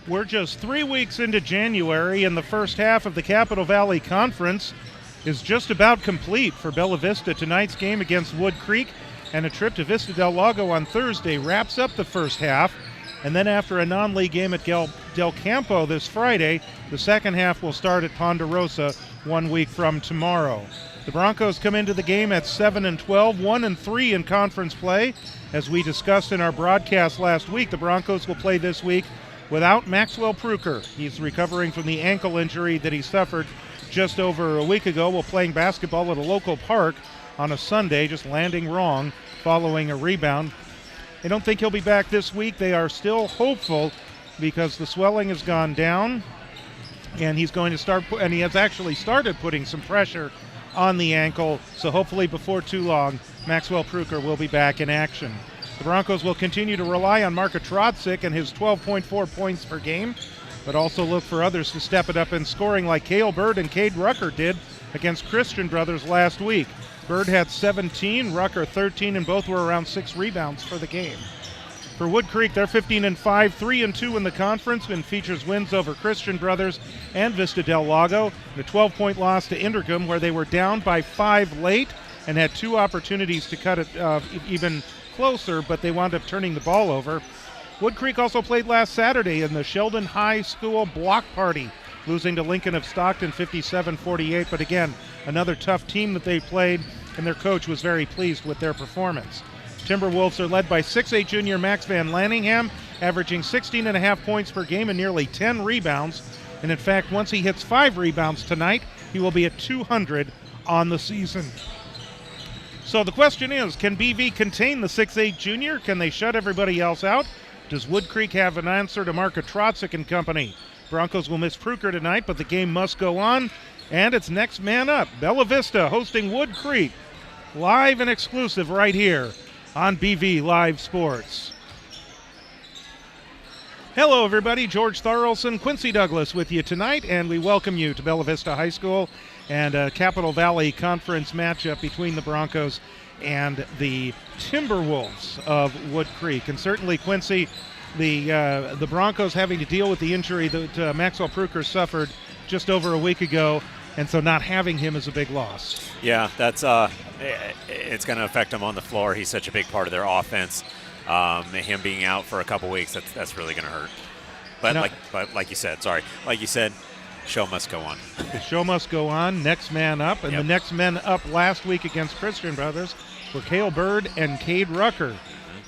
We're just 3 weeks into January, and the first half of the Capital Valley Conference is just about complete for Bella Vista. Tonight's game against Woodcreek and a trip to Vista del Lago on Thursday wraps up the first half. And then after a non-league game at Del Campo this Friday, the second half will start at Ponderosa 1 week from tomorrow. The Broncos come into the game at 7-12, 1-3 in conference play. As we discussed in our broadcast last week, the Broncos will play this week without Maxwell Pruker. He's recovering from the ankle injury that he suffered just over a week ago while playing basketball at a local park on a Sunday, just landing wrong following a rebound. I don't think he'll be back this week. They are still hopeful because the swelling has gone down, and he's going to start, and he has actually started putting some pressure on the ankle. So hopefully before too long, Maxwell Pruker will be back in action. The Broncos will continue to rely on Marko Trotzik and his 12.4 points per game, but also look for others to step it up in scoring like Cale Bird and Cade Rucker did against Christian Brothers last week. Bird had 17, Rucker 13, and both were around 6 rebounds for the game. For Woodcreek, they're 15-5, 3-2 in the conference, and features wins over Christian Brothers and Vista del Lago. The 12-point loss to Indergum, where they were down by 5 late and had 2 opportunities to cut it even closer, but they wound up turning the ball over. Woodcreek also played last Saturday in the Sheldon High School block party, losing to Lincoln of Stockton 57-48, but again, another tough team that they played, and their coach was very pleased with their performance. Timberwolves are led by 6'8 junior Max Van Lanningham, averaging 16.5 points per game and nearly 10 rebounds. And in fact, once he hits 5 rebounds tonight, he will be at 200 on the season. So the question is, can BV contain the 6'8 junior? Can they shut everybody else out? Does Woodcreek have an answer to Marko Trotzik and company? Broncos will miss Pruker tonight, but the game must go on. And it's next man up. Bella Vista hosting Woodcreek. Live and exclusive right here on BV Live Sports. Hello, everybody. George Tharlson, Quincy Douglas with you tonight, and we welcome you to Bella Vista High School and a Capital Valley Conference matchup between the Broncos and the Timberwolves of Woodcreek. And certainly, Quincy, the Broncos having to deal with the injury that Maxwell Pruker suffered just over a week ago, and so not having him is a big loss. Yeah, that's it's going to affect him on the floor. He's such a big part of their offense. Him being out for a couple weeks, that's really going to hurt. But like you said, show must go on. The show must go on. Next man up, and the next men up last week against Christian Brothers were Cale Bird and Cade Rucker.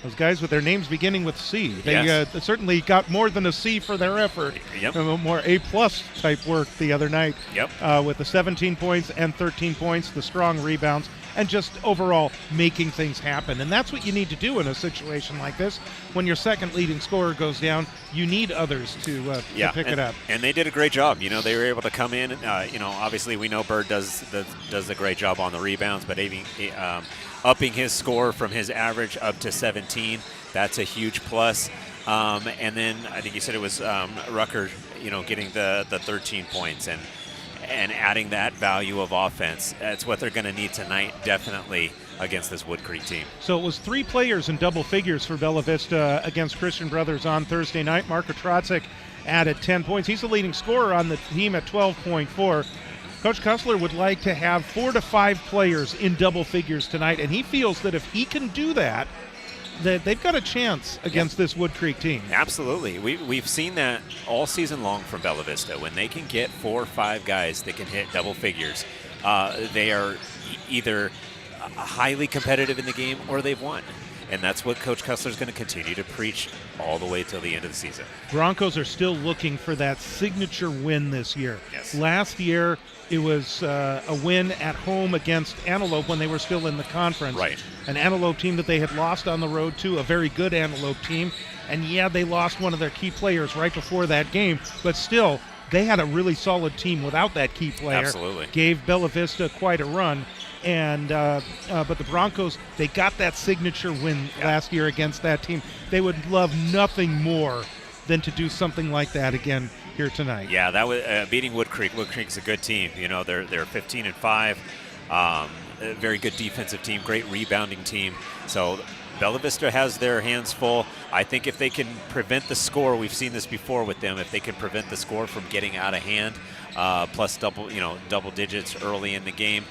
Those guys with their names beginning with C. They certainly got more than a C for their effort. Yep. More A-plus type work the other night. Yep. With the 17 points and 13 points, the strong rebounds, and just overall making things happen. And that's what you need to do in a situation like this. When your second leading scorer goes down, you need others to pick it up. And they did a great job. You know, they were able to come in. Obviously we know Bird does a great job on the rebounds, but upping his score from his average up to 17, that's a huge plus. And then I think you said it was Rucker, getting the 13 points and adding that value of offense. That's what they're going to need tonight, definitely, against this Woodcreek team. So it was 3 players in double figures for Bella Vista against Christian Brothers on Thursday night. Marko Trotzik added 10 points. He's the leading scorer on the team at 12.4. Coach Kussler would like to have 4 to 5 players in double figures tonight, and he feels that if he can do that, that they've got a chance against this Woodcreek team. Absolutely. We've seen that all season long from Bella Vista. When they can get 4 or 5 guys that can hit double figures, they are either highly competitive in the game or they've won. And that's what Coach Kussler is going to continue to preach all the way till the end of the season. Broncos are still looking for that signature win this year. Yes. Last year, it was a win at home against Antelope when they were still in the conference. Right. An Antelope team that they had lost on the road to, a very good Antelope team. And they lost one of their key players right before that game. But still, they had a really solid team without that key player. Absolutely. Gave Bella Vista quite a run. And but the Broncos, they got that signature win last year against that team. They would love nothing more than to do something like that again here tonight. Yeah, that was beating Woodcreek. Woodcreek's a good team. They're 15-5. a very good defensive team, great rebounding team. So Bella Vista has their hands full. I think if they can prevent the score, we've seen this before with them, if they can prevent the score from getting out of hand, plus double digits early in the game,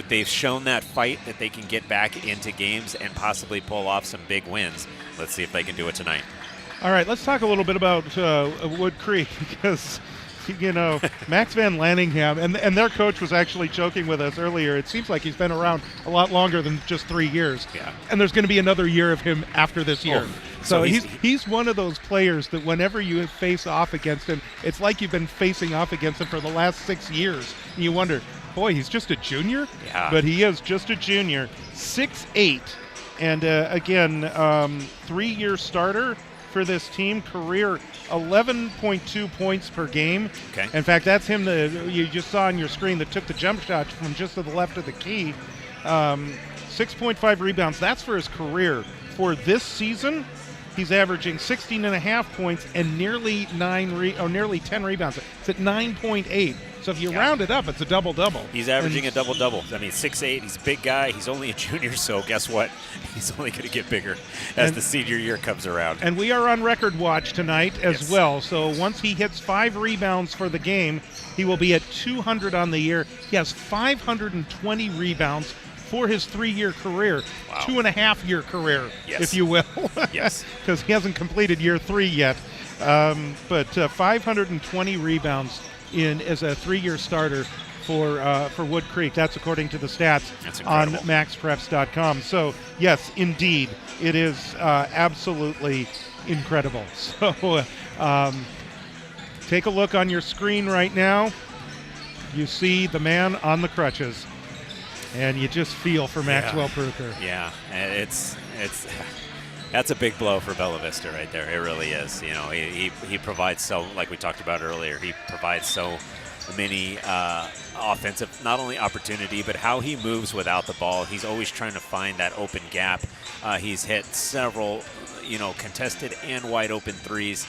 they've shown that fight that they can get back into games and possibly pull off some big wins. Let's see if they can do it tonight. All right, let's talk a little bit about Woodcreek because, Max Van Lanningham, and their coach was actually joking with us earlier. It seems like he's been around a lot longer than just 3 years. Yeah. And there's going to be another year of him after this year. Oh, so he's one of those players that whenever you face off against him, it's like you've been facing off against him for the last 6 years. And you wonder, boy, he's just a junior? Yeah. But he is just a junior. 6'8", and again, 3-year starter for this team, career 11.2 points per game. Okay. In fact, that's him you just saw on your screen that took the jump shot from just to the left of the key. 6.5 rebounds. That's for his career. For this season, he's averaging 16.5 points and nearly 10 rebounds. It's at 9.8. So if you round it up, it's a double-double. He's averaging a double-double. I mean, 6'8", he's a big guy. He's only a junior, so guess what? He's only going to get bigger as the senior year comes around. And we are on record watch tonight as well. So once he hits 5 rebounds for the game, he will be at 200 on the year. He has 520 rebounds for his 3-year career, wow. 2.5-year career, yes. if you will. Yes. Because he hasn't completed year 3 yet. But 520 rebounds as a 3-year starter for Woodcreek. That's according to the stats on maxpreps.com. So, yes, indeed, it is absolutely incredible. So, take a look on your screen right now. You see the man on the crutches, and you just feel for Maxwell Pruker. Yeah, and it's that's a big blow for Bella Vista right there. It really is. He provides so, like we talked about earlier, he provides so many offensive, not only opportunity, but how he moves without the ball. He's always trying to find that open gap. He's hit several, contested and wide open threes.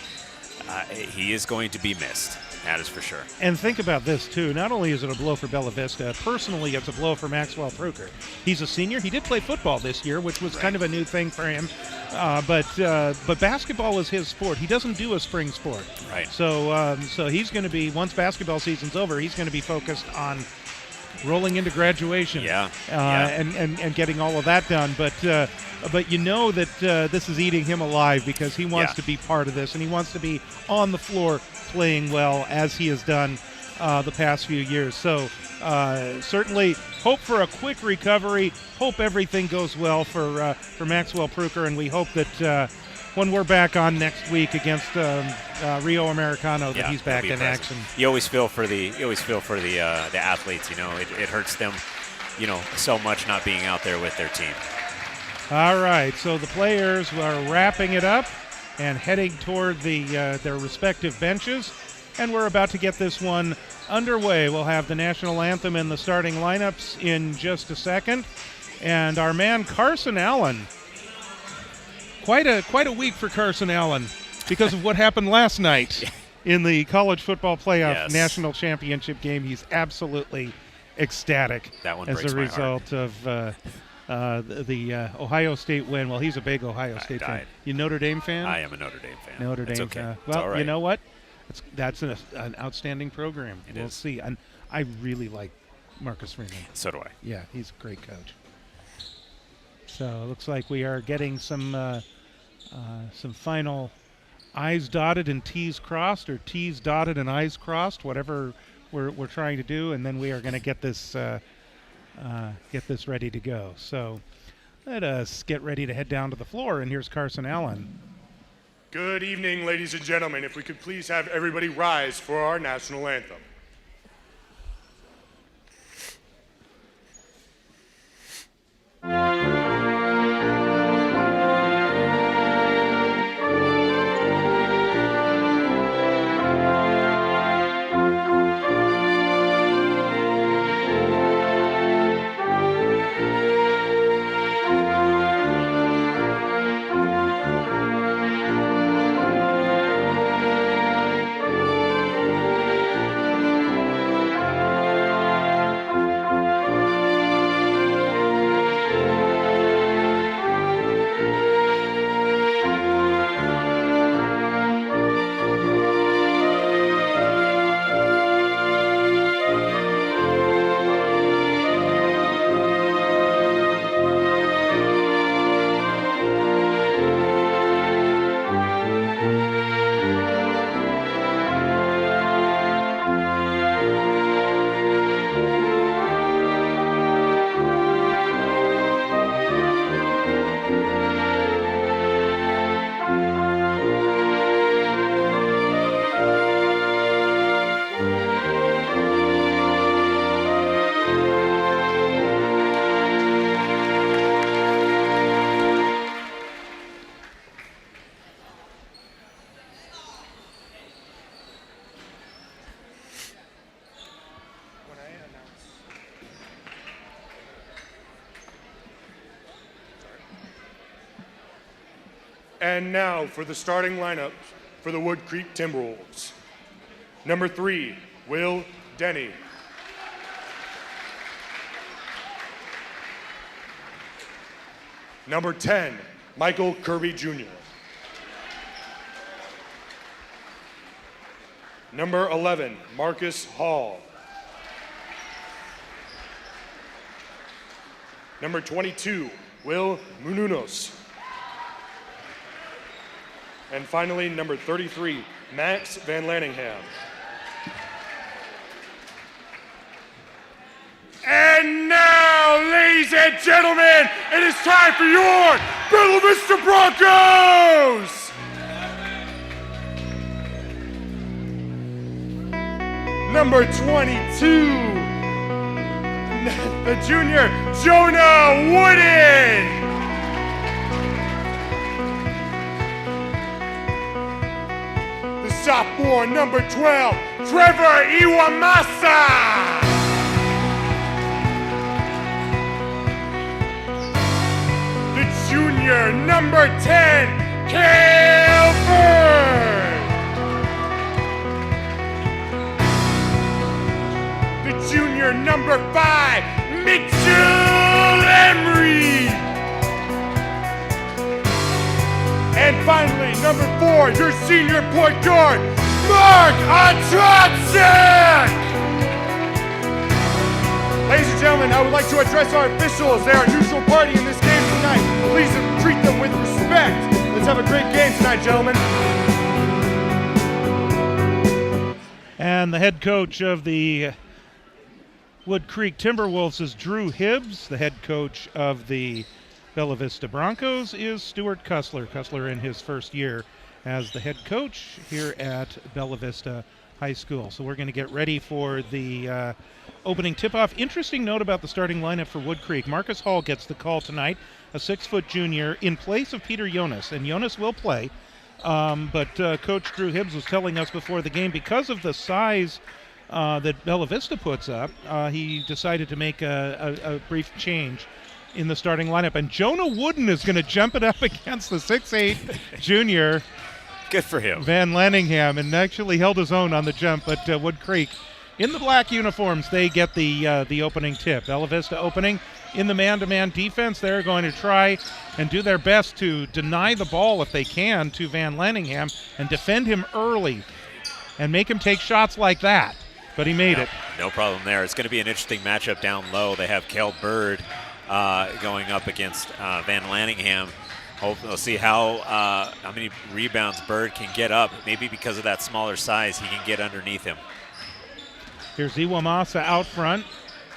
He is going to be missed. That is for sure. And think about this, too. Not only is it a blow for Bella Vista, personally, it's a blow for Maxwell Pruker. He's a senior. He did play football this year, which was kind of a new thing for him. But basketball is his sport. He doesn't do a spring sport. Right. So he's going to be, once basketball season's over, he's going to be focused on rolling into graduation. And getting all of that done. But you know that this is eating him alive because he wants to be part of this, and he wants to be on the floor playing well as he has done the past few years. So certainly hope for a quick recovery. Hope everything goes well for Maxwell Pruker, and we hope that when we're back on next week against Rio Americano, that he's back in action. You always feel for the athletes. It hurts them, so much not being out there with their team. All right, so the players are wrapping it up and heading toward their respective benches, and we're about to get this one underway. We'll have the national anthem and the starting lineups in just a second, and our man Carson Allen. Quite a week for Carson Allen because of what happened last night in the college football playoff national championship game. He's absolutely ecstatic as a result of the Ohio State win. Well, he's a big Ohio State fan. You Notre Dame fan? I am a Notre Dame fan. Notre Dame okay. fan. It's well, all right. You know what? That's an outstanding program. We'll see. And I really like Marcus Freeman. So do I. Yeah, he's a great coach. So it looks like we are getting some final I's dotted and T's crossed, or T's dotted and I's crossed, whatever we're trying to do, and then we are going to get this ready to go. So let us get ready to head down to the floor, and here's Carson Allen. Good evening, ladies and gentlemen. If we could please have everybody rise for our national anthem. And now for the starting lineup for the Woodcreek Timberwolves. Number 3, Will Denny. Number 10, Michael Kirby Jr. Number 11, Marcus Hall. Number 22, Will Mununos. And finally, number 33, Max Van Lanningham. And now, ladies and gentlemen, it is time for your Bella Vista Broncos! Number 22, the junior, Jonah Wooden. The sophomore, number 12, Trevor Iwamasa. The junior, number 10, Cale Bird. The junior, number 5, Mitchell Emery. And finally, number 4, your senior point guard, Mark Atratsik! Ladies and gentlemen, I would like to address our officials. They are a neutral party in this game tonight. Please treat them with respect. Let's have a great game tonight, gentlemen. And the head coach of the Woodcreek Timberwolves is Drew Hibbs. The head coach of the Bella Vista Broncos is Stuart Cussler. Cussler in his first year as the head coach here at Bella Vista High School. So we're going to get ready for the opening tip-off. Interesting note about the starting lineup for Woodcreek. Marcus Hall gets the call tonight, a 6-foot junior, in place of Peter Jonas. And Jonas will play, but Coach Drew Hibbs was telling us before the game, because of the size that Bella Vista puts up, he decided to make a brief change in the starting lineup. And Jonah Wooden is going to jump it up against the 6'8 junior. Good for him. Van Lanningham, and actually held his own on the jump, but Woodcreek, in the black uniforms, they get the opening tip. Bella Vista opening in the man-to-man defense. They're going to try and do their best to deny the ball if they can to Van Lanningham and defend him early and make him take shots like that. But he made it. No problem there. It's going to be an interesting matchup down low. They have Cale Bird going up against Van Lanningham. We'll see how many rebounds Bird can get up. Maybe because of that smaller size, he can get underneath him. Here's Iwamasa out front.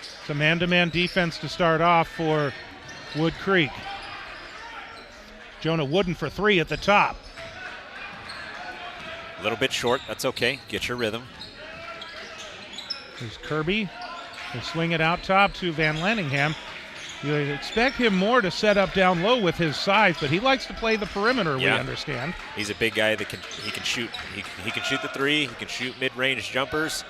It's a man-to-man defense to start off for Woodcreek. Jonah Wooden for 3 at the top. A little bit short. That's okay. Get your rhythm. There's Kirby. He'll swing it out top to Van Lanningham. You expect him more to set up down low with his size, but he likes to play the perimeter, we understand. He's a big guy that can shoot. He can shoot the 3. He can shoot mid-range jumpers.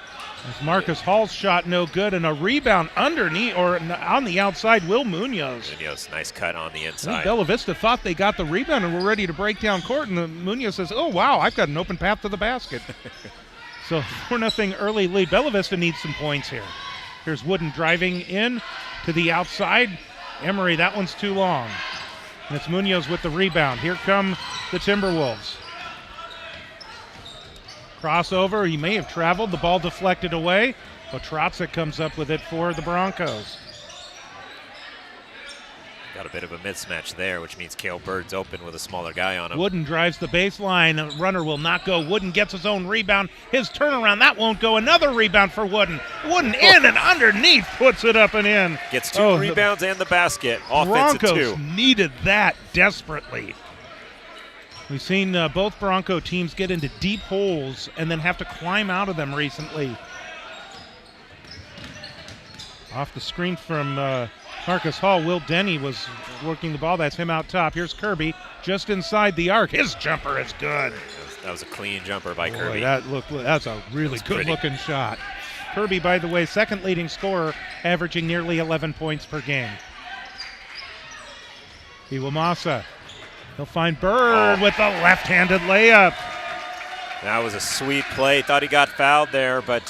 As Marcus Hall's shot no good, and a rebound underneath or on the outside, Will Munoz. Munoz, nice cut on the inside. Bella Vista thought they got the rebound and were ready to break down court, and Munoz says, "Oh wow, I've got an open path to the basket." So 4-0 early lead. Bella Vista needs some points here. Here's Wooden driving in to the outside. Emery, that one's too long. And it's Munoz with the rebound. Here come the Timberwolves. Crossover, he may have traveled. The ball deflected away. Otratsic comes up with it for the Broncos. Got a bit of a mismatch there, which means Cale Bird's open with a smaller guy on him. Wooden drives the baseline. A runner will not go. Wooden gets his own rebound. His turnaround, that won't go. Another rebound for Wooden. Wooden in and underneath, puts it up and in. Gets 2 rebounds and the basket. Offensive 2. Broncos needed that desperately. We've seen both Bronco teams get into deep holes and then have to climb out of them recently. Off the screen from Marcus Hall, Will Denny was working the ball. That's him out top. Here's Kirby just inside the arc. His jumper is good. That was a clean jumper by Kirby. That's a really good-looking shot. Kirby, by the way, second leading scorer, averaging nearly 11 points per game. Iwamasa He'll find Bird with a left-handed layup. That was a sweet play. Thought he got fouled there, but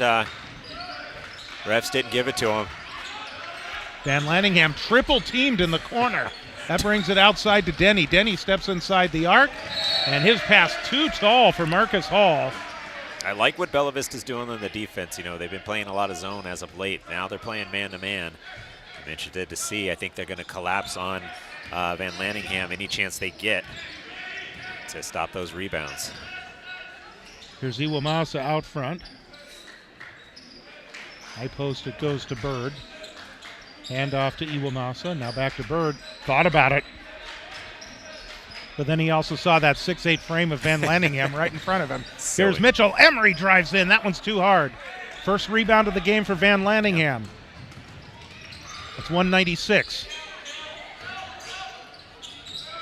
refs didn't give it to him. Van Lanningham triple teamed in the corner. That brings it outside to Denny. Denny steps inside the arc, and his pass too tall for Marcus Hall. I like what Bella Vista's doing on the defense. You know, they've been playing a lot of zone as of late. Now they're playing man-to-man. I'm interested to see. I think they're going to collapse on Van Lanningham any chance they get to stop those rebounds. Here's Iwamasa out front. High post, it goes to Bird. Hand off to Iwamasa. Now back to Bird. Thought about it. But then he also saw that 6'8" frame of Van Lanningham right in front of him. Silly. Here's Mitchell. Emery drives in. That one's too hard. First rebound of the game for Van Lanningham. That's 196.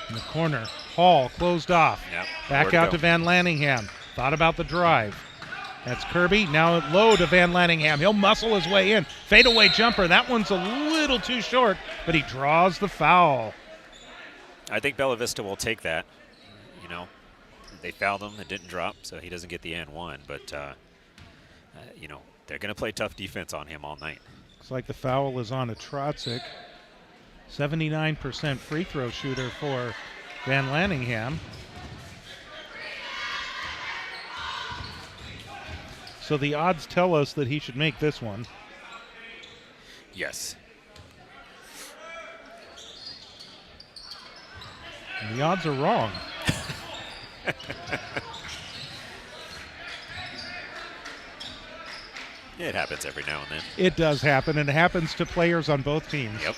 In the corner, Hall closed off. Yep. Back out to Van Lanningham. Thought about the drive. That's Kirby. Now low to Van Lanningham. He'll muscle his way in. Fadeaway jumper. That one's a little too short, but he draws the foul. I think Bella Vista will take that. You know, they fouled him. It didn't drop, so he doesn't get the and one. But, you know, they're going to play tough defense on him all night. Looks like the foul is on a Trotzik. 79% free throw shooter for Van Lanningham. So the odds tell us that he should make this one. Yes. And the odds are wrong. It happens every now and then. It does happen, and it happens to players on both teams. Yep.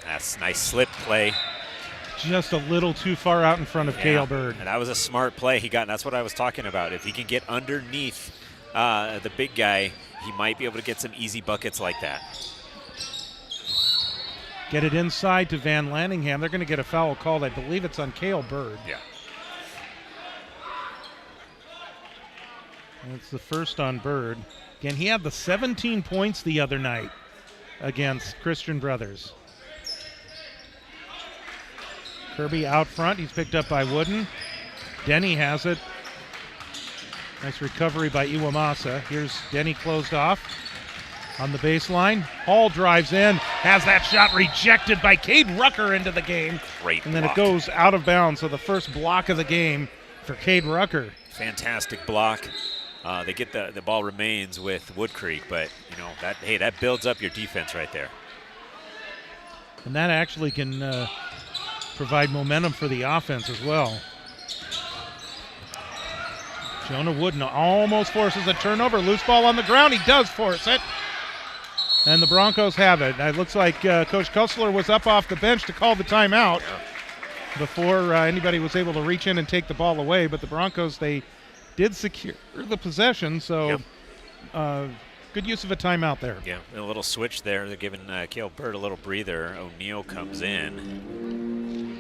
That's a nice slip play. Just a little too far out in front of Cale Bird. And that was a smart play he got, and that's what I was talking about. If he can get underneath the big guy, he might be able to get some easy buckets like that. Get it inside to Van Lanningham. They're going to get a foul called. I believe it's on Cale Bird. Yeah. And it's the first on Bird. Again, he had the 17 points the other night against Christian Brothers. Kirby out front. He's picked up by Wooden. Denny has it. Nice recovery by Iwamasa. Here's Denny closed off on the baseline. Hall drives in. Has that shot rejected by Cade Rucker into the game. Great And then block. it goes out of bounds. So the first block of the game for Cade Rucker. Fantastic block. They get the ball remains with Woodcreek, but you know that builds up your defense right there. And that actually can provide momentum for the offense as well. Jonah Wooden almost forces a turnover. Loose ball on the ground. He does force it. And the Broncos have it. It looks like Coach Kussler was up off the bench to call the timeout before anybody was able to reach in and take the ball away. But the Broncos, they did secure the possession, so good use of a timeout there. Yeah, a little switch there. They're giving Cale Bird a little breather. O'Neal comes in.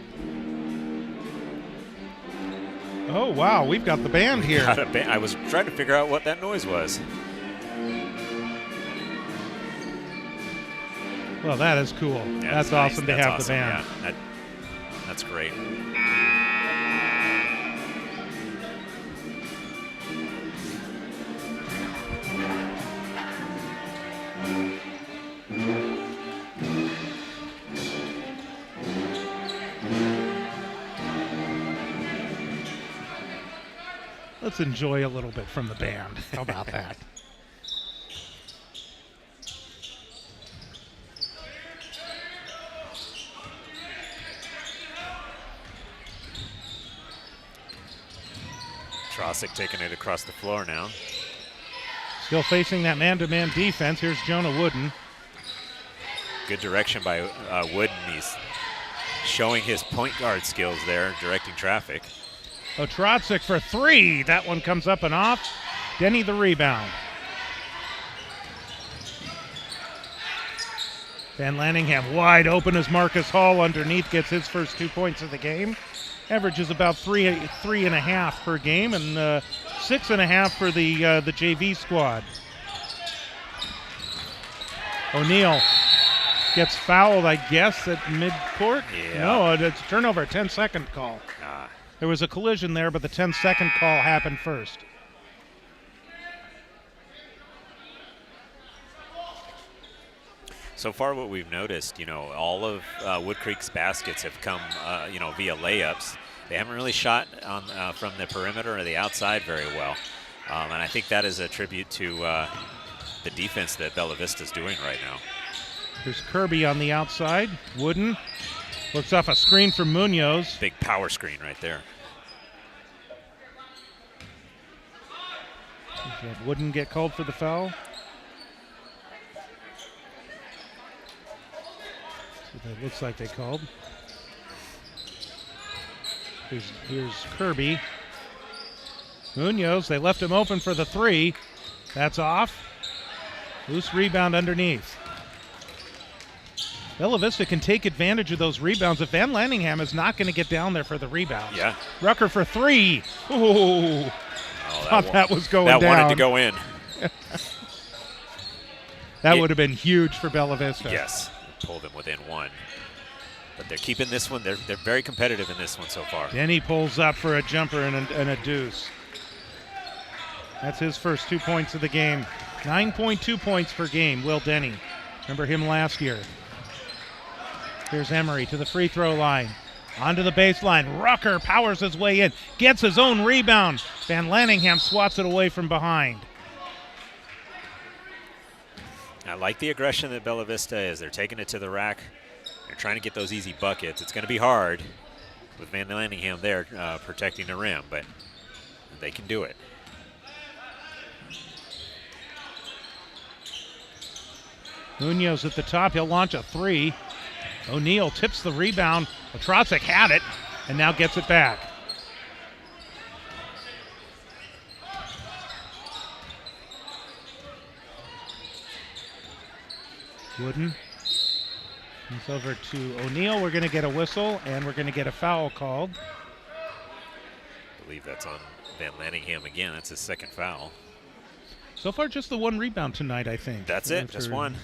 Oh, wow, we've got the band here. I was trying to figure out what that noise was. Well, that is cool. Yeah, that's nice. awesome to That's have awesome. the band. Yeah, that's great. Let's enjoy a little bit from the band. How about that? Trosick taking it across the floor now. Still facing that man-to-man defense. Here's Jonah Wooden. Good direction by Wooden. He's showing his point guard skills there, directing traffic. Trotzik for three. That one comes up and off. Denny the rebound. Van Lanningham wide open as Marcus Hall underneath gets his first 2 points of the game. Averages about three and a half per game, and 6.5 for the JV squad. O'Neal Gets fouled, I guess, at midcourt. Yeah. No, it's a turnover, 10-second call. Ah. There was a collision there, but the 10-second call happened first. So far, what we've noticed, all of Woodcreek's baskets have come, via layups. They haven't really shot on from the perimeter or the outside very well, and I think that is a tribute to the defense that Bella Vista is doing right now. There's Kirby on the outside. Wooden looks off a screen from Munoz. Big power screen right there. Did Wooden get called for the foul? It looks like they called. Here's Kirby. Munoz, they left him open for the three. That's off. Loose rebound underneath. Bella Vista can take advantage of those rebounds if Van Lanningham is not going to get down there for the rebound. Yeah. Rucker for three. Ooh. Thought that was going down. That wanted to go in. That would have been huge for Bella Vista. Yes. Pulled them within one. But they're keeping this one. They're very competitive in this one so far. Denny pulls up for a jumper and a deuce. That's his first 2 points of the game. 9.2 points per game, Will Denny. Remember him last year. Here's Emery to the free throw line. Onto the baseline. Rucker powers his way in. Gets his own rebound. Van Lanningham swats it away from behind. I like the aggression that Bella Vista is. They're taking it to the rack. They're trying to get those easy buckets. It's going to be hard with Van Lanningham there protecting the rim, but they can do it. Munoz at the top. He'll launch a three. O'Neal tips the rebound. Otrosek had it and now gets it back. Wooden. It's over to O'Neal. We're going to get a whistle, and we're going to get a foul called. I believe that's on Van Lanningham again. That's his second foul. So far, just the one rebound tonight, I think. That's it, just one.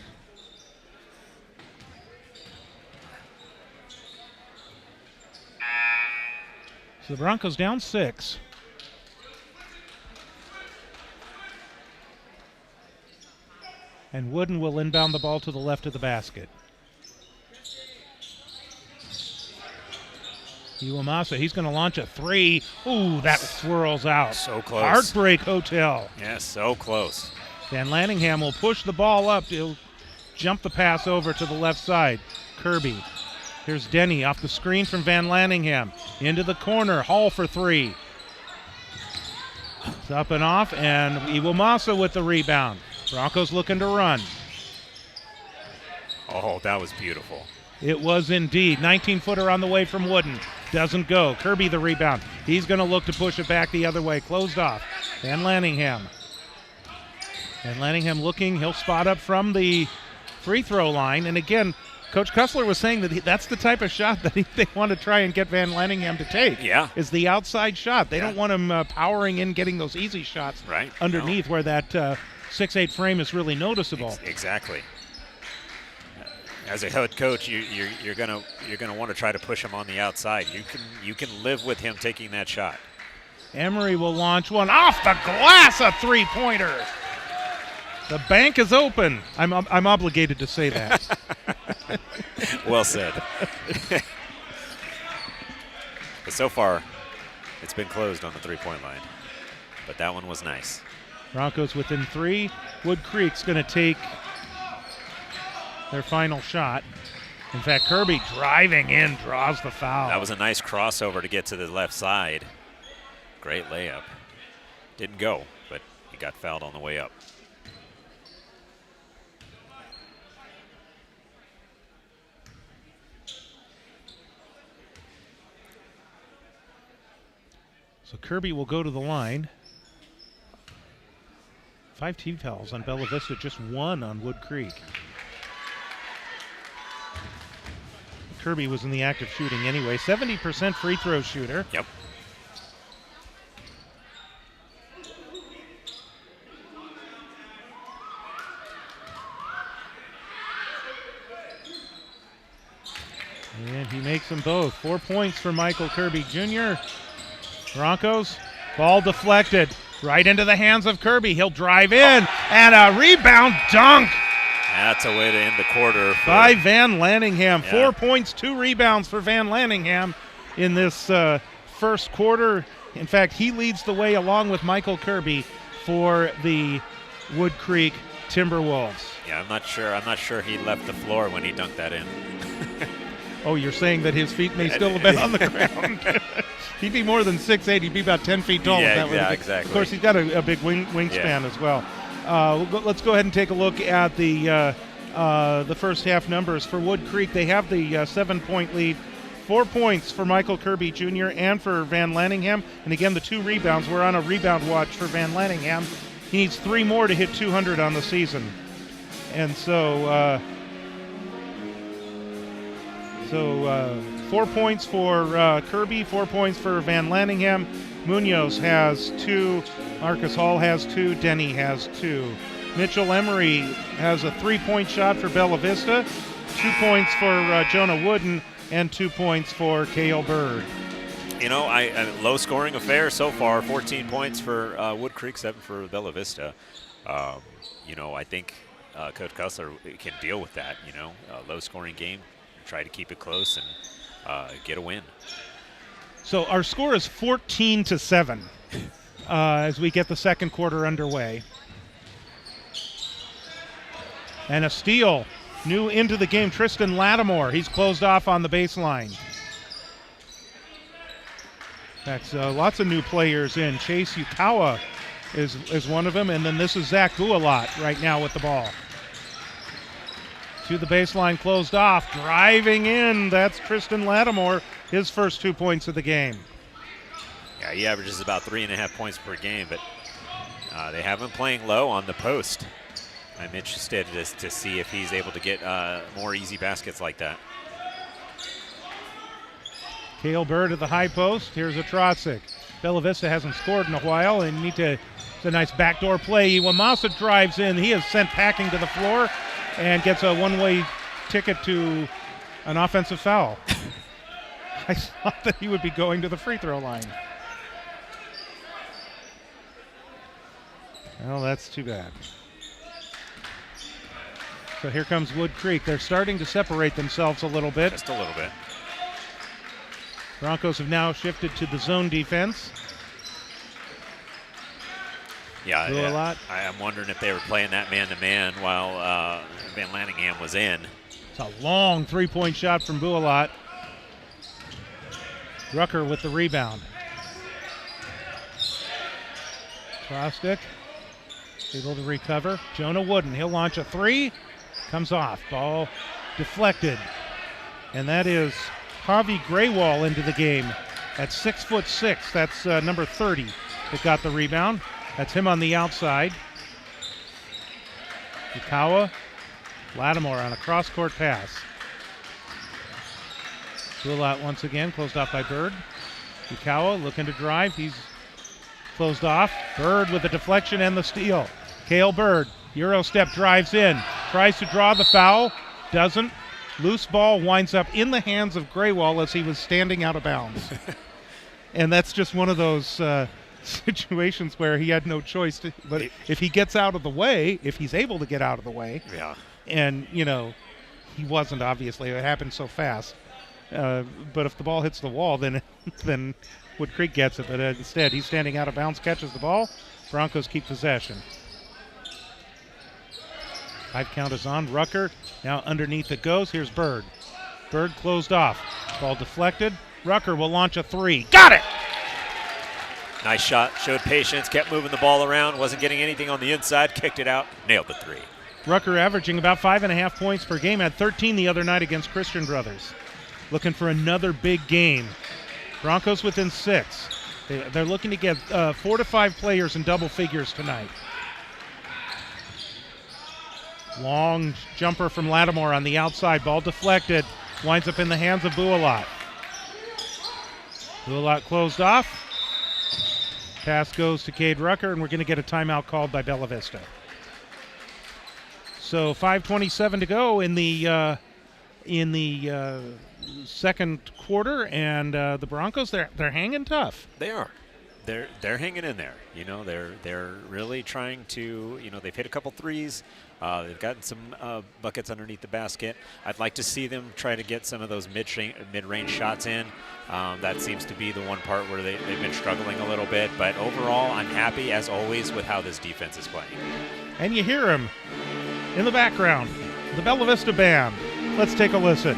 So the Broncos down 6. And Wooden will inbound the ball to the left of the basket. Iwamasa, he's going to launch a three. Ooh, that swirls out. So close. Heartbreak Hotel. Yes, so close. Van Lanningham will push the ball up. He'll jump the pass over to the left side. Kirby. Here's Denny off the screen from Van Lanningham. Into the corner. Hall for three. It's up and off, and Iwamasa with the rebound. Broncos looking to run. Oh, that was beautiful. It was indeed. 19-footer on the way from Wooden. Doesn't go. Kirby the rebound. He's going to look to push it back the other way. Closed off. Van Lanningham. Van Lanningham looking. He'll spot up from the free throw line. And again, Coach Kussler was saying that that's the type of shot that they want to try and get Van Lanningham to take. Yeah. Is the outside shot. They don't want him powering in, getting those easy shots underneath where that 6'8" frame is really noticeable. Exactly. As a head coach, you're gonna want to try to push him on the outside. You can live with him taking that shot. Emery will launch one off the glass, a three-pointer. The bank is open. I'm obligated to say that. Well said. But so far, it's been closed on the three-point line. But that one was nice. Broncos within 3. Woodcreek's going to take their final shot. In fact, Kirby driving in draws the foul. That was a nice crossover to get to the left side. Great layup. Didn't go, but he got fouled on the way up. So Kirby will go to the line. 5 team fouls on Bella Vista, just 1 on Woodcreek. Kirby was in the act of shooting anyway. 70% free throw shooter. Yep. Makes them both. 4 points for Michael Kirby Jr. Broncos, ball deflected right into the hands of Kirby. He'll drive in, and a rebound dunk. That's a way to end the quarter. By Van Lanningham. Yeah. 4 points, 2 rebounds for Van Lanningham in this first quarter. In fact, he leads the way along with Michael Kirby for the Woodcreek Timberwolves. Yeah, I'm not sure he left the floor when he dunked that in. Oh, you're saying that his feet may still have been on the ground. He'd be more than 6'8". He'd be about 10 feet tall. Yeah, exactly. Of course, he's got a big wingspan as well. Let's go ahead and take a look at the first half numbers for Woodcreek. They have the 7-point lead. 4 points for Michael Kirby Jr. and for Van Lanningham. And again, the 2 rebounds. We're on a rebound watch for Van Lanningham. He needs 3 more to hit 200 on the season. And so 4 points for Kirby, 4 points for Van Lanningham. Munoz has 2. Marcus Hall has 2. Denny has 2. Mitchell Emery has a 3-point shot for Bella Vista, 2 points for Jonah Wooden, and 2 points for Cale Bird. You know, a low-scoring affair so far. 14 points for Woodcreek, 7 for Bella Vista. I think Coach Kessler can deal with that. Low-scoring game, try to keep it close and get a win. So our score is 14-7 as we get the second quarter underway. And a steal, new into the game, Tristan Lattimore. He's closed off on the baseline. That's lots of new players in. Chase Yukawa is one of them, and then this is Zach Bualat right now with the ball. To the baseline, closed off, driving in. That's Tristan Lattimore, his first 2 points of the game. Yeah, he averages about 3.5 points per game, but they have him playing low on the post. I'm interested to see if he's able to get more easy baskets like that. Cale Bird at the high post. Here's a Trosick. Bella Vista hasn't scored in a while, and it's a nice backdoor play. Iwamasa drives in. He is sent packing to the floor and gets a one-way ticket to an offensive foul. I thought that he would be going to the free throw line. Well, that's too bad. So here comes Woodcreek. They're starting to separate themselves a little bit. Just a little bit. Broncos have now shifted to the zone defense. Yeah, I'm wondering if they were playing that man-to-man while Van Lanningham was in. It's a long three-point shot from Bualat. Rucker with the rebound. Trostic able to recover. Jonah Wooden, he'll launch a three. Comes off. Ball deflected. And that is Javi Graywall into the game at 6'6". That's number 30 that got the rebound. That's him on the outside. Yukawa, Lattimore on a cross-court pass. Bualat once again, closed off by Bird. Yukawa looking to drive. He's closed off. Bird with the deflection and the steal. Cale Bird, Euro step, drives in. Tries to draw the foul. Doesn't. Loose ball winds up in the hands of Graywall as he was standing out of bounds. And that's just one of those situations where he had no choice. But if he gets out of the way, if he's able to get out of the way, yeah. And, he wasn't, obviously. It happened so fast. But if the ball hits the wall, then Woodcreek gets it. But instead, he's standing out of bounds, catches the ball. Broncos keep possession. 5 count is on. Rucker now underneath it goes. Here's Bird. Bird closed off. Ball deflected. Rucker will launch a three. Got it! Nice shot. Showed patience. Kept moving the ball around. Wasn't getting anything on the inside. Kicked it out. Nailed the three. Rucker averaging about 5.5 points per game. Had 13 the other night against Christian Brothers. Looking for another big game. Broncos within 6. They're looking to get 4 to 5 players in double figures tonight. Long jumper from Lattimore on the outside. Ball deflected. Winds up in the hands of Bualat. Bualat closed off. Pass goes to Cade Rucker, and we're going to get a timeout called by Bella Vista. So 5:27 to go in the in the second quarter, and the Broncos, they're hanging tough. They are. They're hanging in there. You know, they're really trying to. You know, they've hit a couple threes. They've gotten some buckets underneath the basket. I'd like to see them try to get some of those mid-range shots in. That seems to be the one part where they've been struggling a little bit. But overall, I'm happy, as always, with how this defense is playing. And you hear him in the background, the Bella Vista Band. Let's take a listen.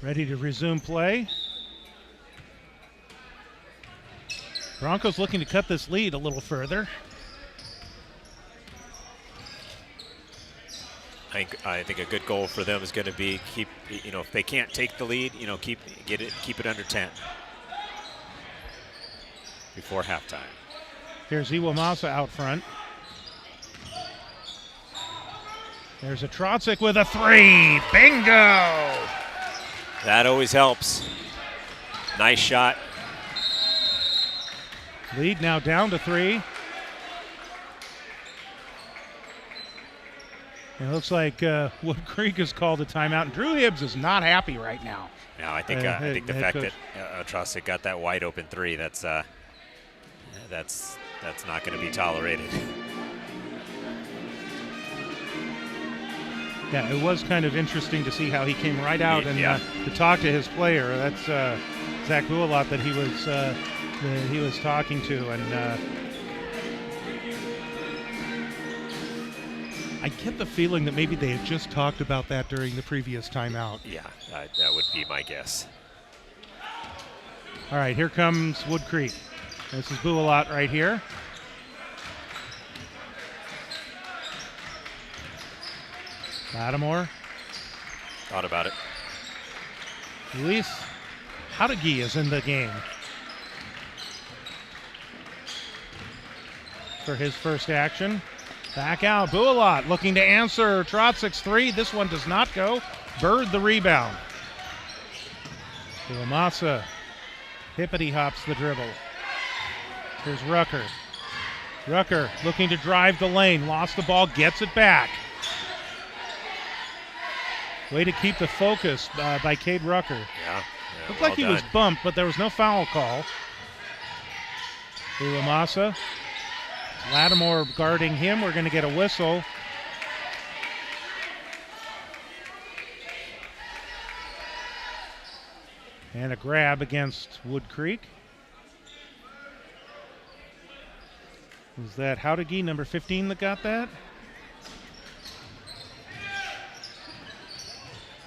Ready to resume play. Broncos looking to cut this lead a little further. I think a good goal for them is going to be keep. You know, if they can't take the lead, you know, keep it under 10 before halftime. Here's Iwamasa out front. There's a Trotzik with a three. Bingo! That always helps. Nice shot. Lead now down to 3. It looks like Woodcreek has called a timeout, and Drew Hibbs is not happy right now. No, I think the fact that Trotzik got that wide open three, that's not going to be tolerated. Yeah, it was kind of interesting to see how he came right out and to talk to his player. That's Zach Bualot that he was talking to, and I get the feeling that maybe they had just talked about that during the previous timeout. Yeah, that would be my guess. All right, here comes Woodcreek. This is Bualot right here. Lattimore. Thought about it. Luis Haudegui is in the game for his first action. Back out, Bualot looking to answer Trotzik's three. This one does not go. Bird the rebound. Iwamasa hippity hops the dribble. Here's Rucker. Rucker looking to drive the lane. Lost the ball, gets it back. Way to keep the focus by Cade Rucker. Yeah, Looked well like he done. was bumped, but there was no foul call. Iwamasa. Lattimore guarding him. We're going to get a whistle. And a grab against Woodcreek. Was that Haudegui, number 15, that got that?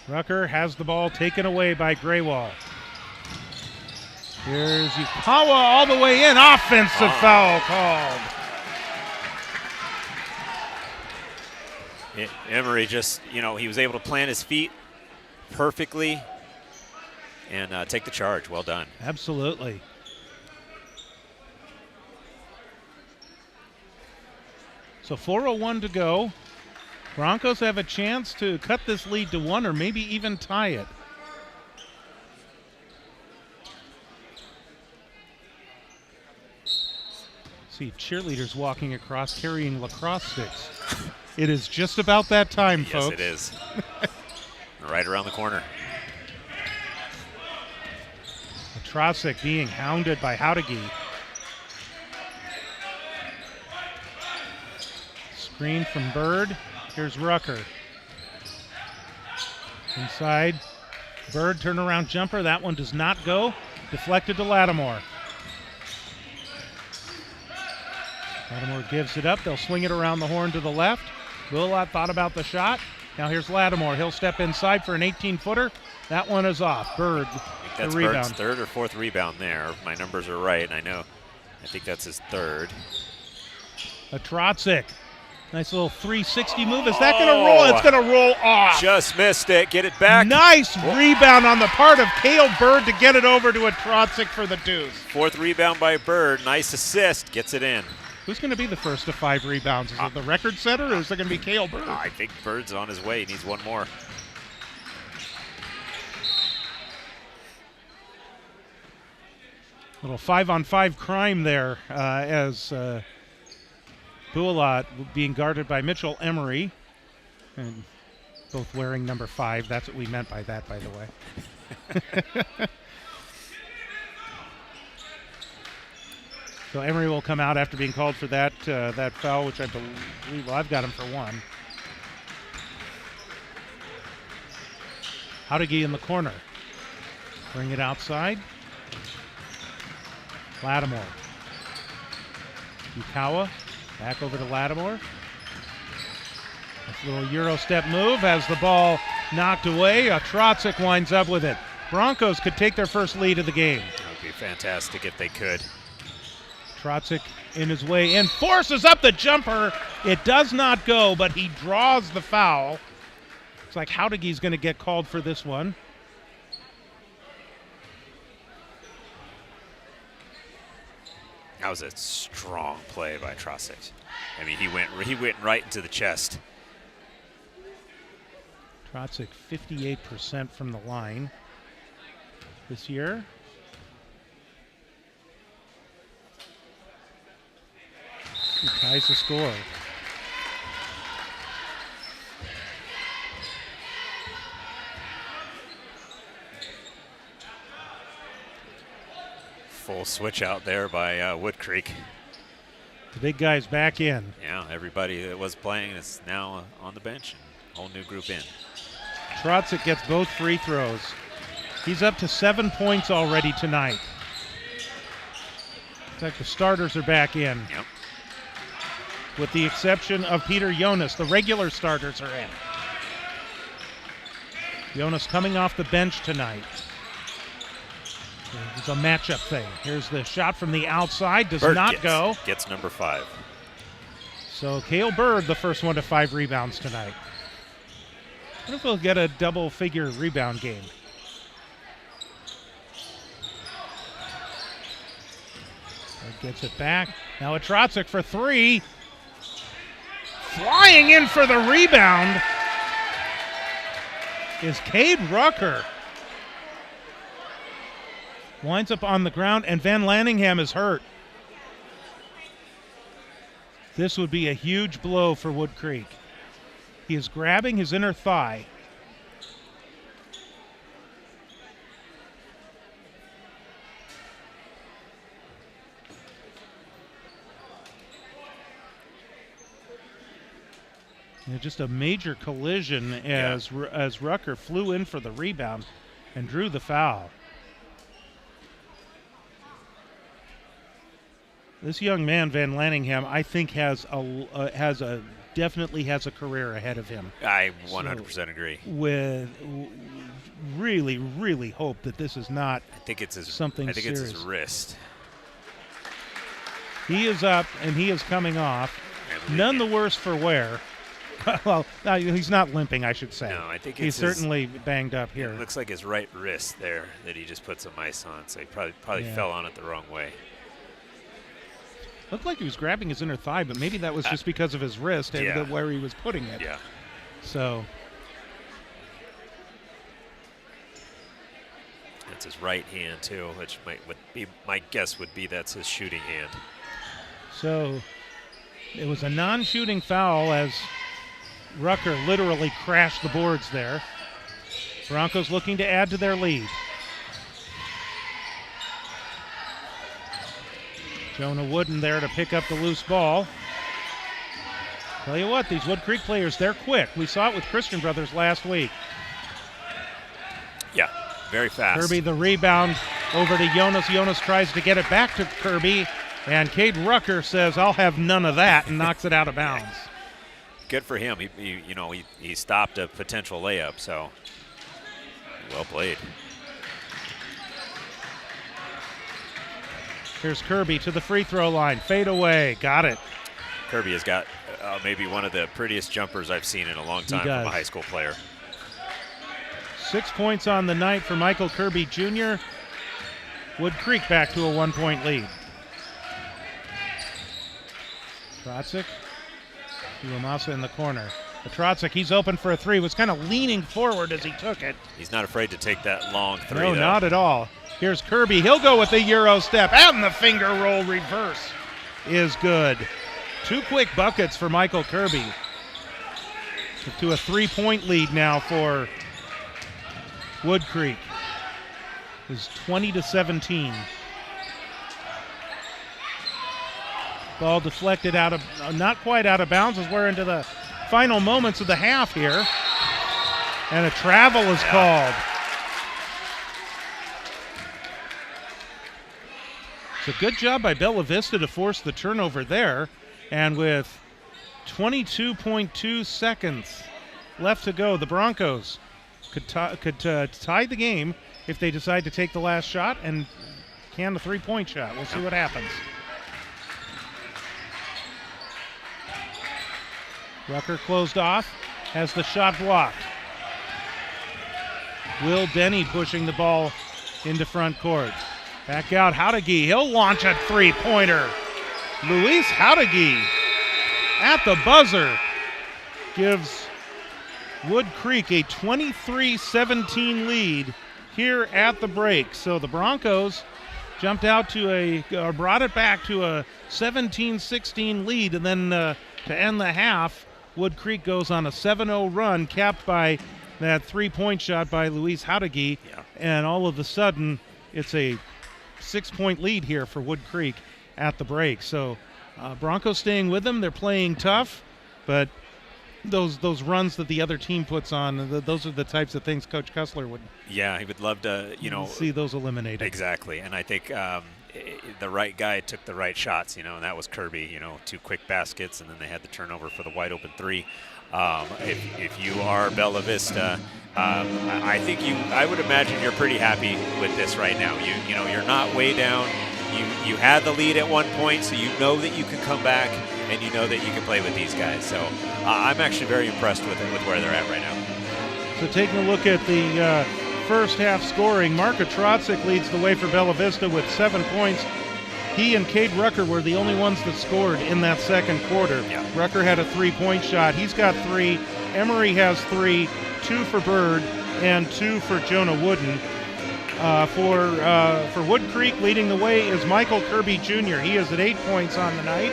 Rucker has the ball taken away by Graywall. Here's Yukawa all the way in. Offensive foul called. Emery just, he was able to plant his feet perfectly and take the charge. Well done. Absolutely. So 4:01 to go. Broncos have a chance to cut this lead to 1 or maybe even tie it. See cheerleaders walking across carrying lacrosse sticks. It is just about that time, Yes, folks. it is. Right around the corner. Trotzik being hounded by Haudegui. Screen from Bird. Here's Rucker. Inside. Bird turnaround jumper. That one does not go. Deflected to Lattimore. Lattimore gives it up. They'll swing it around the horn to the left. Bualot thought about the shot. Now here's Lattimore. He'll step inside for an 18-footer. That one is off. Bird, That's the rebound. Bird's third or fourth rebound there. My numbers are right, and I think that's his third. A Trotzik Nice little 360 move. Is that going to roll? It's going to roll off. Just missed it. Get it back. Nice rebound on the part of Cale Bird to get it over to a Trotzik for the deuce. 4th rebound by Bird. Nice assist. Gets it in. Who's going to be the first to 5 rebounds? Is it the record setter, or is it going to be Cale Bird? I think Bird's on his way. He needs one more. Little 5-on-5 crime there as Bualot being guarded by Mitchell Emery, and both wearing number 5. That's what we meant by that, by the way. So Emery will come out after being called for that foul, which I believe, well, I've got him for 1. Howdegi in the corner. Bring it outside. Lattimore. Yukawa. Back over to Lattimore. This little Euro step move has the ball knocked away. Trotzik winds up with it. Broncos could take their first lead of the game. That would be fantastic if they could. Trotzik in his way in, forces up the jumper. It does not go, but he draws the foul. It's like Howdegi's going to get called for this one. That was a strong play by Trotzik. I mean, he went right into the chest. Trotzik 58% from the line this year. He ties the score. Full switch out there by Woodcreek. The big guy's back in. Yeah, everybody that was playing is now on the bench. Whole new group in. Trotzik gets both free throws. He's up to 7 points already tonight. In fact, the starters are back in. Yep. With the exception of Peter Jonas. The regular starters are in. Jonas coming off the bench tonight. It's a matchup thing. Here's the shot from the outside. Does not go. Gets number 5. So Cale Bird, the first one to 5 rebounds tonight. What if we'll get a double-figure rebound game? Gets it back. Now a Trotzik for 3. Flying in for the rebound is Cade Rucker. Winds up on the ground, and Van Lanningham is hurt. This would be a huge blow for Woodcreek. He is grabbing his inner thigh. Just a major collision as Rucker flew in for the rebound and drew the foul. This young man, Van Lanningham, I think definitely has a career ahead of him. I 100% agree. With really, really hope that this is not something serious. It's his wrist. He is up and he is coming off. None the worse for wear. Well, no, he's not limping, I should say. No, I think he's certainly banged up here. It looks like his right wrist there that he just put some ice on, so he probably fell on it the wrong way. Looked like he was grabbing his inner thigh, but maybe that was just because of his wrist and where he was putting it. Yeah. So. That's his right hand, too, which my guess would be that's his shooting hand. So it was a non-shooting foul as Rucker literally crashed the boards there. Broncos looking to add to their lead. Jonah Wooden there to pick up the loose ball. Tell you what, these Woodcreek players, they're quick. We saw it with Christian Brothers last week. Yeah, very fast. Kirby the rebound over to Jonas. Jonas tries to get it back to Kirby, and Cade Rucker says, "I'll have none of that," and knocks it out of bounds. Good for him. He stopped a potential layup, so well played. Here's Kirby to the free throw line. Fade away. Got it. Kirby has got maybe one of the prettiest jumpers I've seen in a long time from a high school player. 6 points on the night for Michael Kirby Jr. Woodcreek back to a 1-point lead. Trotzik. Uemasa in the corner. Trotzik, he's open for a three. Was kind of leaning forward as he took it. He's not afraid to take that long three. No, not at all. Here's Kirby. He'll go with the Euro step. And the finger roll reverse is good. 2 quick buckets for Michael Kirby. To a 3-point lead now for Woodcreek. Is 20-17. Ball deflected out of, not quite out of bounds as we're into the final moments of the half here. And a travel is called. It's a good job by Bella Vista to force the turnover there. And with 22.2 seconds left to go, the Broncos could tie the game if they decide to take the last shot and can the 3-point shot. We'll see what happens. Rucker closed off, has the shot blocked. Will Denny pushing the ball into front court. Back out, Howdegi, he'll launch a 3-pointer. Luis Howdegi at the buzzer gives Woodcreek a 23-17 lead here at the break. So the Broncos jumped out to brought it back to a 17-16 lead, and then to end the half, Woodcreek goes on a 7-0 run, capped by that 3-point shot by Luis Howdegi, and all of a sudden, it's a 6-point lead here for Woodcreek at the break. So Broncos staying with them. They're playing tough, but those runs that the other team puts on, those are the types of things Coach Kessler would. Yeah, he would love to, see those eliminated. Exactly, and I think the right guy took the right shots, and that was Kirby. 2 quick baskets, and then they had the turnover for the wide open 3. If you are Bella Vista, I would imagine you're pretty happy with this right now. You're not way down. You had the lead at one point, so you know that you can come back, and you know that you can play with these guys. So I'm actually very impressed with where they're at right now. So taking a look at the first half scoring, Marco Trotzik leads the way for Bella Vista with 7 points. He and Cade Rucker were the only ones that scored in that second quarter. Yeah. Rucker had a 3-point shot. He's got 3. Emery has 3, 2 for Bird, and 2 for Jonah Wooden. For Woodcreek, leading the way is Michael Kirby Jr. He is at 8 points on the night.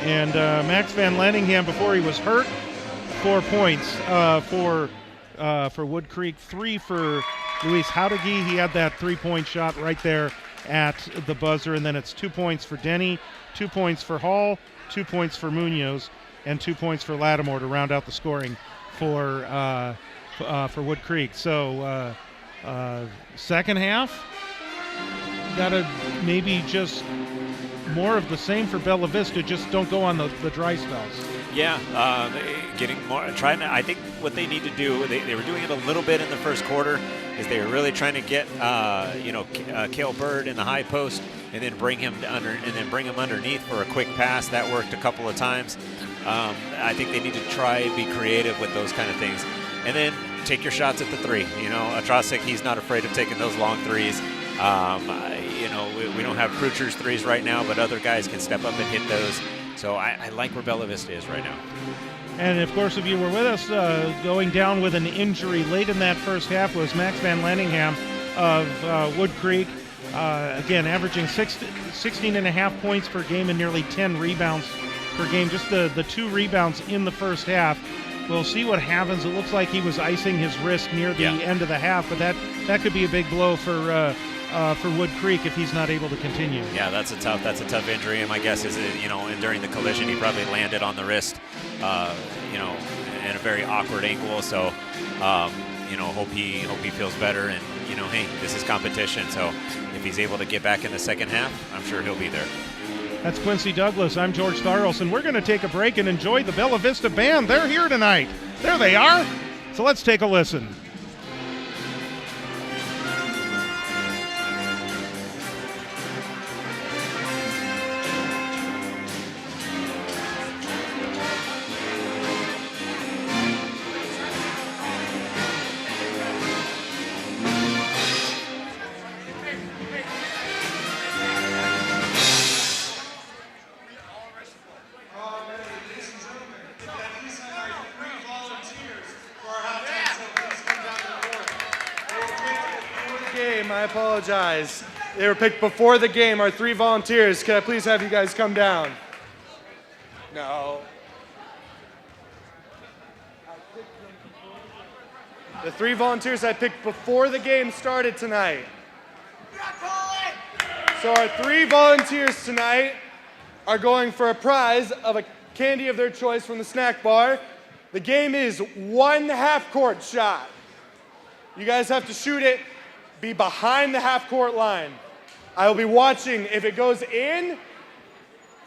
And Max Van Lanningham, before he was hurt, 4 points for Woodcreek, 3 for Luis Howdegi. He had that 3-point shot right there at the buzzer, and then it's 2 points for Denny, 2 points for Hall, 2 points for Munoz, and 2 points for Lattimore to round out the scoring for Woodcreek. So second half, gotta maybe just more of the same for Bella Vista. Just don't go on the dry spells. Yeah, getting more. I think what they need to do. They were doing it a little bit in the first quarter. Is they were really trying to get Cale Bird in the high post and then bring him underneath for a quick pass. That worked a couple of times. I think they need to try and be creative with those kind of things, and then take your shots at the 3. Trotzik, he's not afraid of taking those long 3s. We don't have Krucher's 3s right now, but other guys can step up and hit those. So I like where Bella Vista is right now. And, of course, if you were with us, going down with an injury late in that first half was Max Van Lanningham of Woodcreek. Again, averaging 16.5 points per game and nearly 10 rebounds per game. Just the 2 rebounds in the first half. We'll see what happens. It looks like he was icing his wrist near the end of the half, but that could be a big blow for Woodcreek if he's not able to continue. Yeah, that's a tough injury, and my guess is that, during the collision he probably landed on the wrist, in a very awkward angle. So, hope he feels better. And hey, this is competition. So if he's able to get back in the second half, I'm sure he'll be there. That's Quincy Douglas. I'm George Tharlson. We're going to take a break and enjoy the Bella Vista Band. They're here tonight. There they are. So let's take a listen. game. I apologize. They were picked before the game. Our 3 volunteers. Can I please have you guys come down? No. The 3 volunteers I picked before the game started tonight. So our 3 volunteers tonight are going for a prize of a candy of their choice from the snack bar. The game is 1 half-court shot. You guys have to shoot it, be behind the half-court line. I will be watching. If it goes in,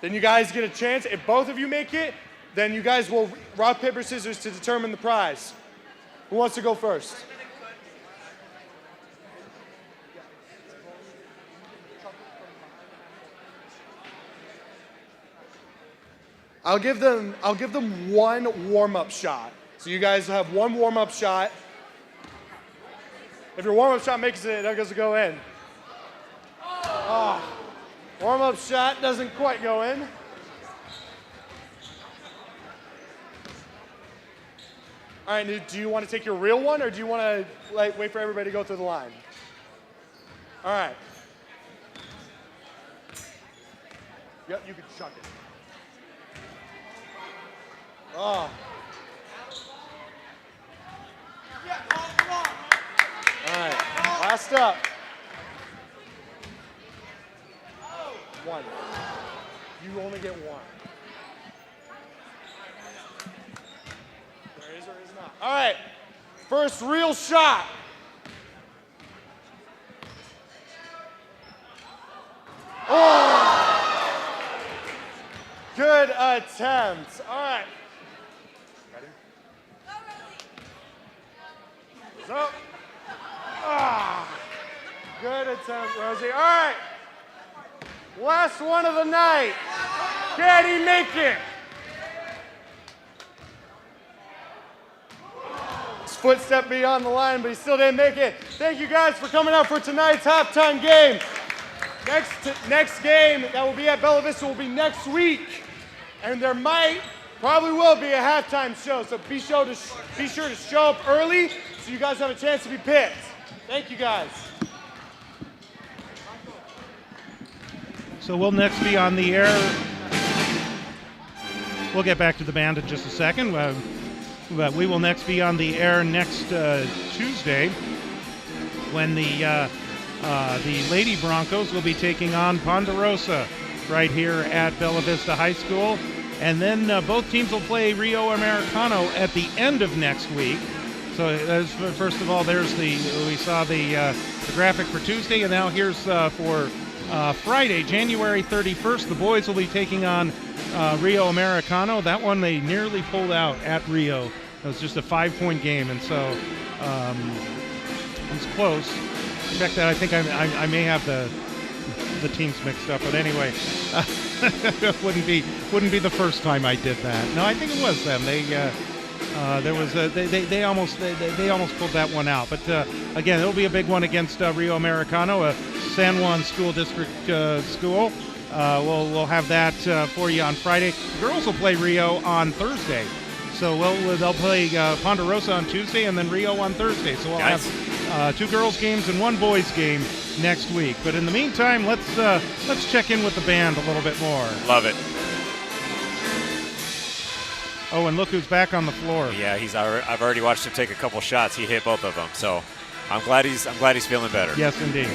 then you guys get a chance. If both of you make it, then you guys will rock, paper, scissors to determine the prize. Who wants to go first? I'll give them 1 warm-up shot. So you guys have 1 warm-up shot. If your warm-up shot makes it, that goes to go in. Oh, warm-up shot doesn't quite go in. All right, do you want to take your real one, or do you want to wait for everybody to go through the line? All right. Yep, you can chuck it. Oh. All right, last up. 1. You only get 1. There is or is not. All right, first real shot. Oh! Good attempt. All right. Ready? So, good attempt, Rosie. All right. Last one of the night. Can he make it? His footstep beyond the line, but he still didn't make it. Thank you guys for coming out for tonight's halftime game. Next game that will be at Bella Vista will be next week. And there probably will be a halftime show. So be sure to show up early so you guys have a chance to be picked. Thank you guys. So we'll next be on the air. We'll get back to the band in just a second. But we will next be on the air next Tuesday when the Lady Broncos will be taking on Ponderosa right here at Bella Vista High School. And then both teams will play Rio Americano at the end of next week. So first of all, we saw the graphic for Tuesday, and now here's for Friday, January 31st. The boys will be taking on Rio Americano. That one they nearly pulled out at Rio. It was just a 5-point game, and so it was close. Check that. I think I may have the teams mixed up, but anyway, it wouldn't be the first time I did that. No, I think it was them. They almost pulled that one out. But again, it'll be a big one against Rio Americano, a San Juan School District school. We'll have that for you on Friday. The girls will play Rio on Thursday. So they'll play Ponderosa on Tuesday and then Rio on Thursday. So we'll have 2 girls games and 1 boys game next week. But in the meantime, let's check in with the band a little bit more. Love it. Oh, and look who's back on the floor. Yeah, I've already watched him take a couple shots. He hit both of them. So I'm glad he's feeling better. Yes, indeed.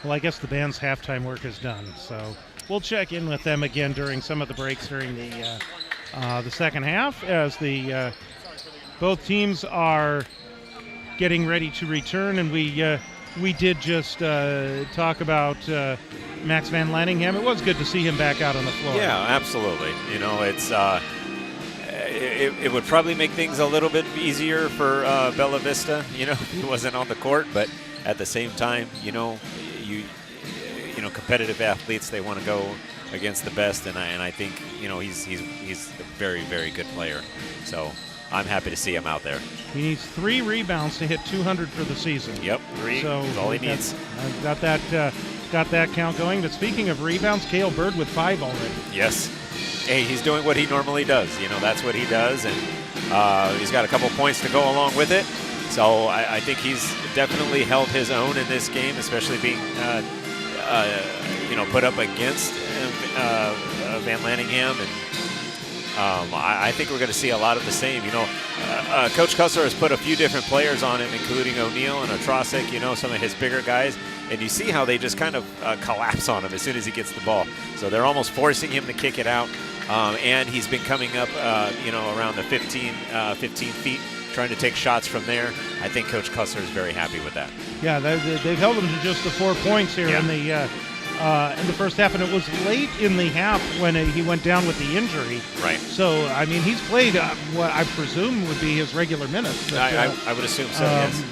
Well, I guess the band's halftime work is done, so we'll check in with them again during some of the breaks during the second half as both teams are getting ready to return, and we did just talk about Max Van Lanningham. It was good to see him back out on the floor. Yeah, absolutely. You know, it would probably make things a little bit easier for Bella Vista, if he wasn't on the court. But at the same time, competitive athletes, they want to go against the best, and I think he's a very, very good player. So I'm happy to see him out there. He needs 3 rebounds to hit 200 for the season. Yep, 3 is all he needs. Got that count going. But speaking of rebounds, Cale Bird with 5 already. Yes. Hey, he's doing what he normally does. That's what he does, and he's got a couple points to go along with it. So I think he's definitely held his own in this game, especially being put up against Van Lanningham, and I think we're going to see a lot of the same. Coach Cussler has put a few different players on him, including O'Neal and Otrosic, some of his bigger guys, and you see how they just kind of collapse on him as soon as he gets the ball. So they're almost forcing him to kick it out, and he's been coming up, around the 15 feet, trying to take shots from there. I think Coach Cussler is very happy with that. Yeah, they've held him to just the 4 points here in the first half, and it was late in the half when he went down with the injury. Right. So, he's played what I presume would be his regular minutes. But, I would assume so, yes.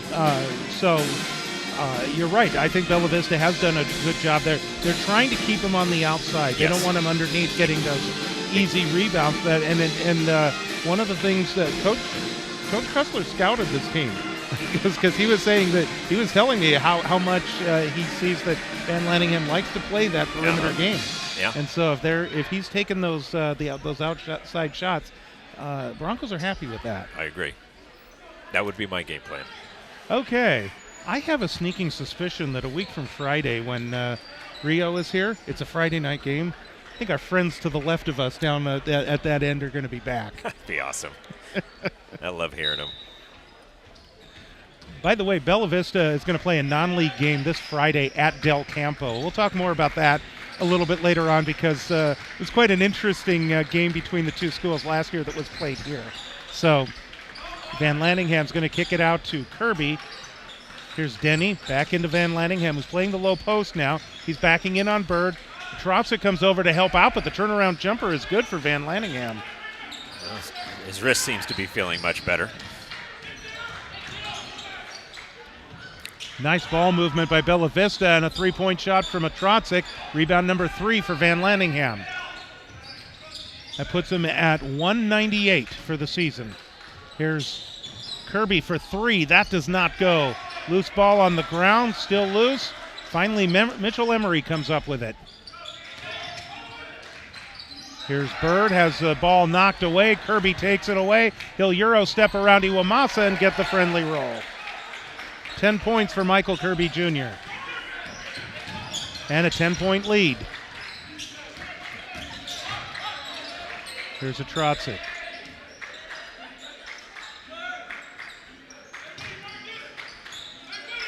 You're right. I think Bella Vista has done a good job there. They're trying to keep him on the outside. They don't want him underneath getting those easy rebounds. One of the things that Coach Cussler scouted this team, because he was saying that he was telling me how much he sees that Van Lanningham likes to play that perimeter game. Yeah. And so if he's taking those outside shots, Broncos are happy with that. I agree. That would be my game plan. Okay. I have a sneaking suspicion that a week from Friday, when Rio is here, it's a Friday night game. I think our friends to the left of us down at that end are going to be back. That'd be awesome. I love hearing them. By the way, Bella Vista is going to play a non-league game this Friday at Del Campo. We'll talk more about that a little bit later on, because it was quite an interesting game between the two schools last year that was played here. So Van Lanningham's going to kick it out to Kirby. Here's Denny back into Van Lanningham, who's playing the low post now. He's backing in on Bird. Tropsic comes over to help out, but the turnaround jumper is good for Van Lanningham. His wrist seems to be feeling much better. Nice ball movement by Bella Vista, and a 3-point shot from Otrosic. Rebound number 3 for Van Lanningham. That puts him at 198 for the season. Here's Kirby for 3. That does not go. Loose ball on the ground, still loose. Finally, Mitchell Emery comes up with it. Here's Bird, has the ball knocked away. Kirby takes it away. He'll Euro step around Iwamasa and get the friendly roll. 10 points for Michael Kirby Jr. And a 10-point lead. Here's a Trotsik.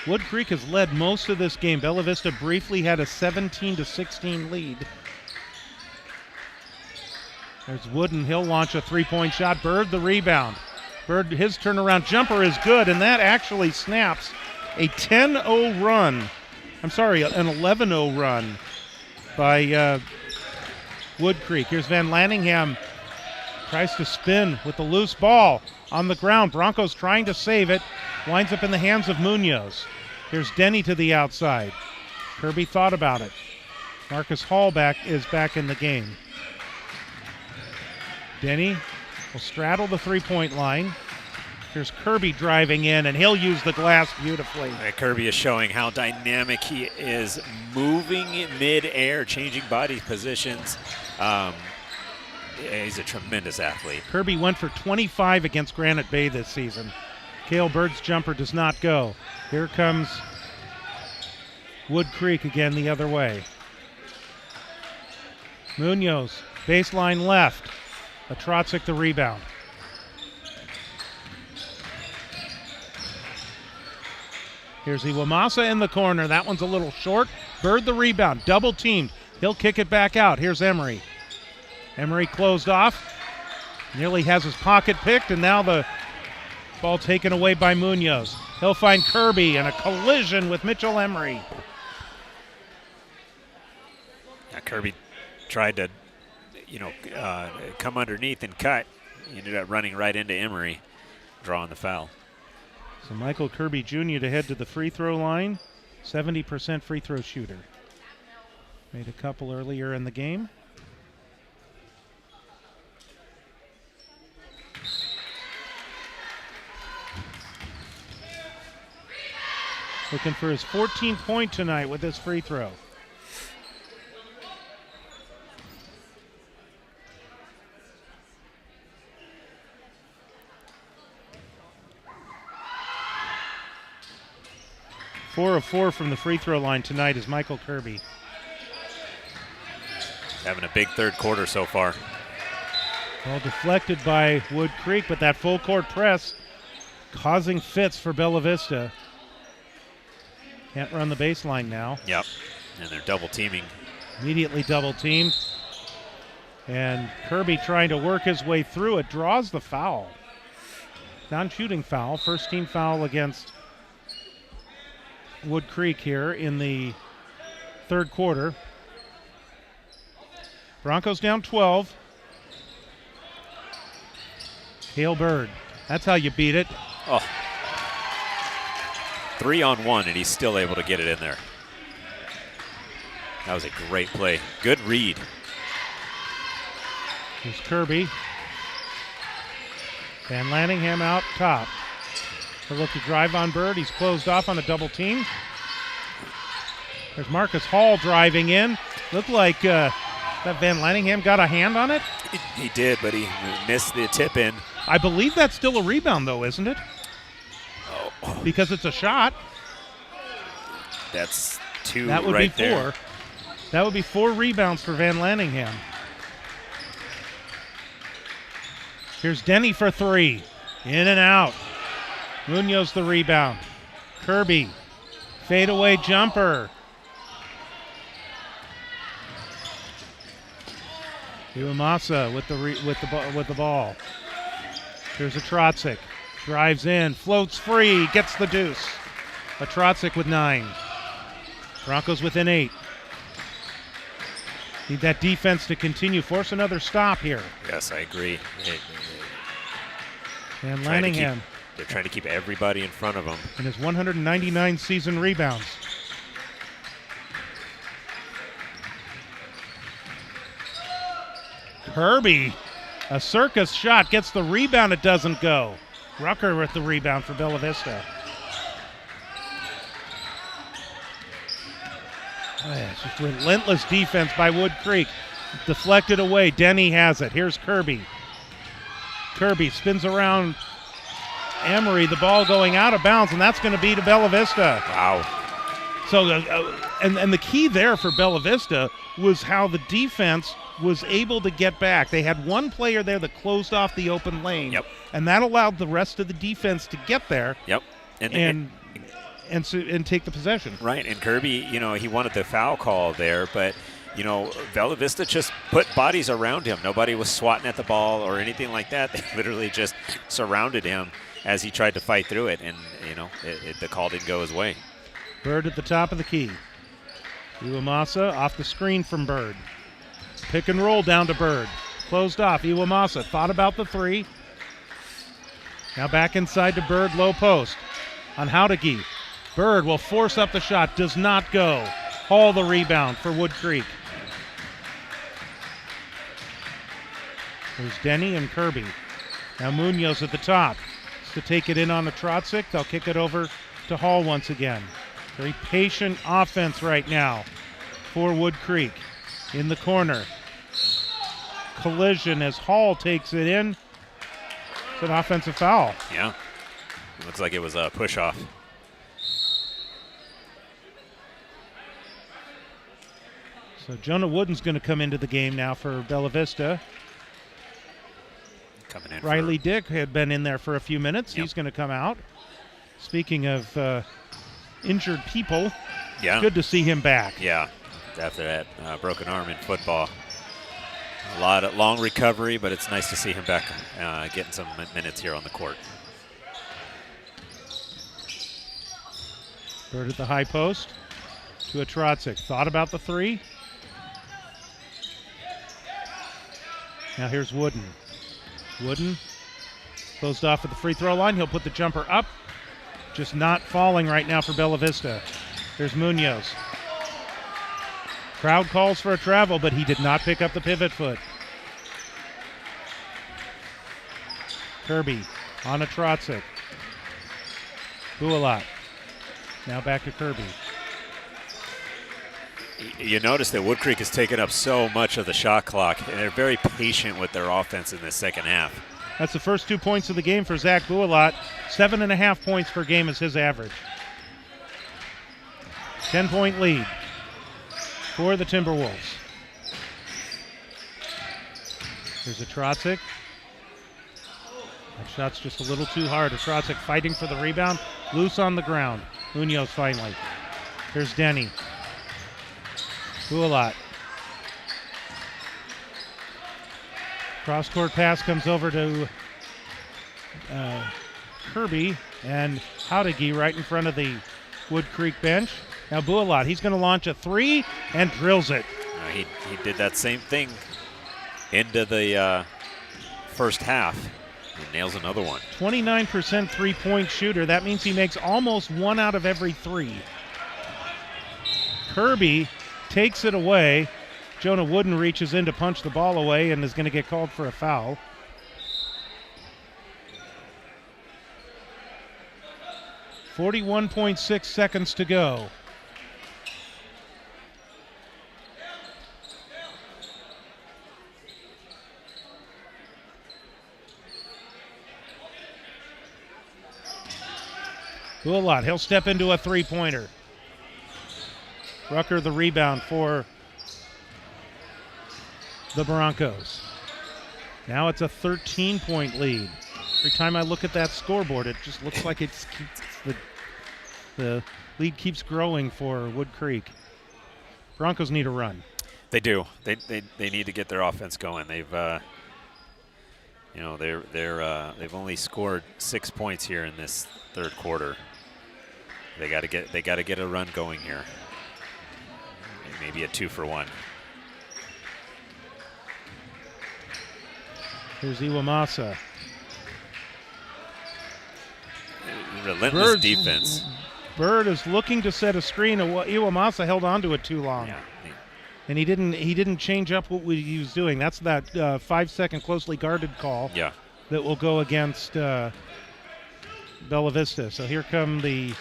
Woodcreek has led most of this game. Bella Vista briefly had a 17-16 lead. There's Wood, and he'll launch a 3-point shot. Bird the rebound. Bird, his turnaround jumper is good, and that actually snaps a 10-0 run. I'm sorry, an 11-0 run by Woodcreek. Here's Van Lanningham. Tries to spin with the loose ball on the ground. Broncos trying to save it. Winds up in the hands of Munoz. Here's Denny to the outside. Kirby thought about it. Marcus Hall is back in the game. Denny will straddle the 3-point line. Here's Kirby driving in, and he'll use the glass beautifully. Kirby is showing how dynamic he is, moving in mid-air, changing body positions. He's a tremendous athlete. Kirby went for 25 against Granite Bay this season. Cale Bird's jumper does not go. Here comes Woodcreek again the other way. Munoz, baseline left. Otrosic the rebound. Here's Iwamasa in the corner. That one's a little short. Bird the rebound. Double teamed. He'll kick it back out. Here's Emery. Emery closed off. Nearly has his pocket picked, and now the ball taken away by Munoz. He'll find Kirby, and a collision with Mitchell Emery. Kirby tried to, come underneath and cut. he ended up running right into Emery, drawing the foul. So Michael Kirby Jr. to head to the free throw line, 70% free throw shooter. Made a couple earlier in the game. Looking for his 14th point tonight with this free throw. Four of 4 from the free throw line tonight is Michael Kirby. Having a big third quarter so far. Well, deflected by Woodcreek, but that full court press causing fits for Bella Vista. Can't run the baseline now. Yep, and they're double teaming. Immediately double teamed. And Kirby trying to work his way through it, draws the foul. Non-shooting foul, first team foul against Woodcreek here in the third quarter. Broncos down 12. Hale Bird, that's how you beat it. Oh. 3-on-1, and he's still able to get it in there. That was a great play. Good read. Here's Kirby. Van Lanningham out top. He'll look to drive on Bird. He's closed off on a double team. There's Marcus Hall driving in. Looked like that Van Lanningham got a hand on it. He did, but he missed the tip in. I believe that's still a rebound, though, isn't it? Oh. Because it's a shot. That's 2 That would right be 4. there. That would be 4 rebounds for Van Lanningham. Here's Denny for 3. In and out. Munoz the rebound. Kirby. Fadeaway jumper. Iwamasa with the ball. Here's a Trotzik. Drives in, floats free, gets the deuce. A Trotzik with 9. Broncos within 8. Need that defense to continue. Force another stop here. Yes, I agree. And Lanningham. They're trying to keep everybody in front of them. And his 199 season rebounds. Kirby, a circus shot, gets the rebound, it doesn't go. Rucker with the rebound for Bella Vista. It's just relentless defense by Woodcreek. Deflected away, Denny has it. Here's Kirby. Kirby spins around Emery, the ball going out of bounds, and that's going to be to Bella Vista. Wow. So, and the key there for Bella Vista was how the defense was able to get back. They had one player there that closed off the open lane, Yep. and that allowed the rest of the defense to get there. Yep. And take the possession. Right, and Kirby, he wanted the foul call there, but, Bella Vista just put bodies around him. Nobody was swatting at the ball or anything like that. They literally just surrounded him as he tried to fight through it, and, the call didn't go his way. Bird at the top of the key. Iwamasa off the screen from Bird. Pick and roll down to Bird. Closed off. Iwamasa thought about the 3. Now back inside to Bird, low post. On Haudegui. Bird will force up the shot. Does not go. Hall the rebound for Woodcreek. There's Denny and Kirby. Now Munoz at the top. To take it in on the Trotzik. They'll kick it over to Hall once again. Very patient offense right now for Woodcreek. In the corner. Collision as Hall takes it in. It's an offensive foul. Yeah. It looks like it was a push-off. So Jonah Wooden's going to come into the game now for Bella Vista. Coming in. Riley Dick had been in there for a few minutes. Yep. He's going to come out. Speaking of injured people, Yeah. good to see him back. Yeah. After that broken arm in football. A lot of long recovery, but it's nice to see him back getting some minutes here on the court. Bird at the high post to a Trotzik. Thought about the 3. Now here's Wooden. Wooden closed off at the free throw line. He'll put the jumper up. Just not falling right now for Bella Vista. There's Munoz. Crowd calls for a travel, but he did not pick up the pivot foot. Kirby on a Trotzik. Bualot. Now back to Kirby. You notice that Woodcreek has taken up so much of the shot clock, and they're very patient with their offense in the second half. That's the first 2 points of the game for Zach Bualot. 7.5 points per game is his average. 10-point lead for the Timberwolves. There's a Trotzik. That shot's just a little too hard. A Trotzik fighting for the rebound. Loose on the ground. Munoz finally. Here's Denny. Bualot. Cross-court pass comes over to Kirby and Haudegui right in front of the Woodcreek bench. Now Bualot, he's going to launch a three and drills it. He did that same thing into the first half and nails another one. 29% three-point shooter. That means he makes almost 1 out of every 3. Kirby takes it away. Jonah Wooden reaches in to punch the ball away and is going to get called for a foul. .6 seconds to go. Bualot, he'll step into a three-pointer. Rucker the rebound for the Broncos. Now it's a 13-point lead. Every time I look at that scoreboard, it just looks like the lead keeps growing for Woodcreek. Broncos need a run. They do. They need to get their offense going. They've they've only scored 6 points here in this third quarter. They got to get a run going here. Maybe a 2-for-1. Here's Iwamasa. Relentless defense. Bird is looking to set a screen. Iwamasa held on to it too long. Yeah. And he didn't change up what he was doing. That's that 5-second closely guarded call. Yeah. That will go against Bella Vista. So here come the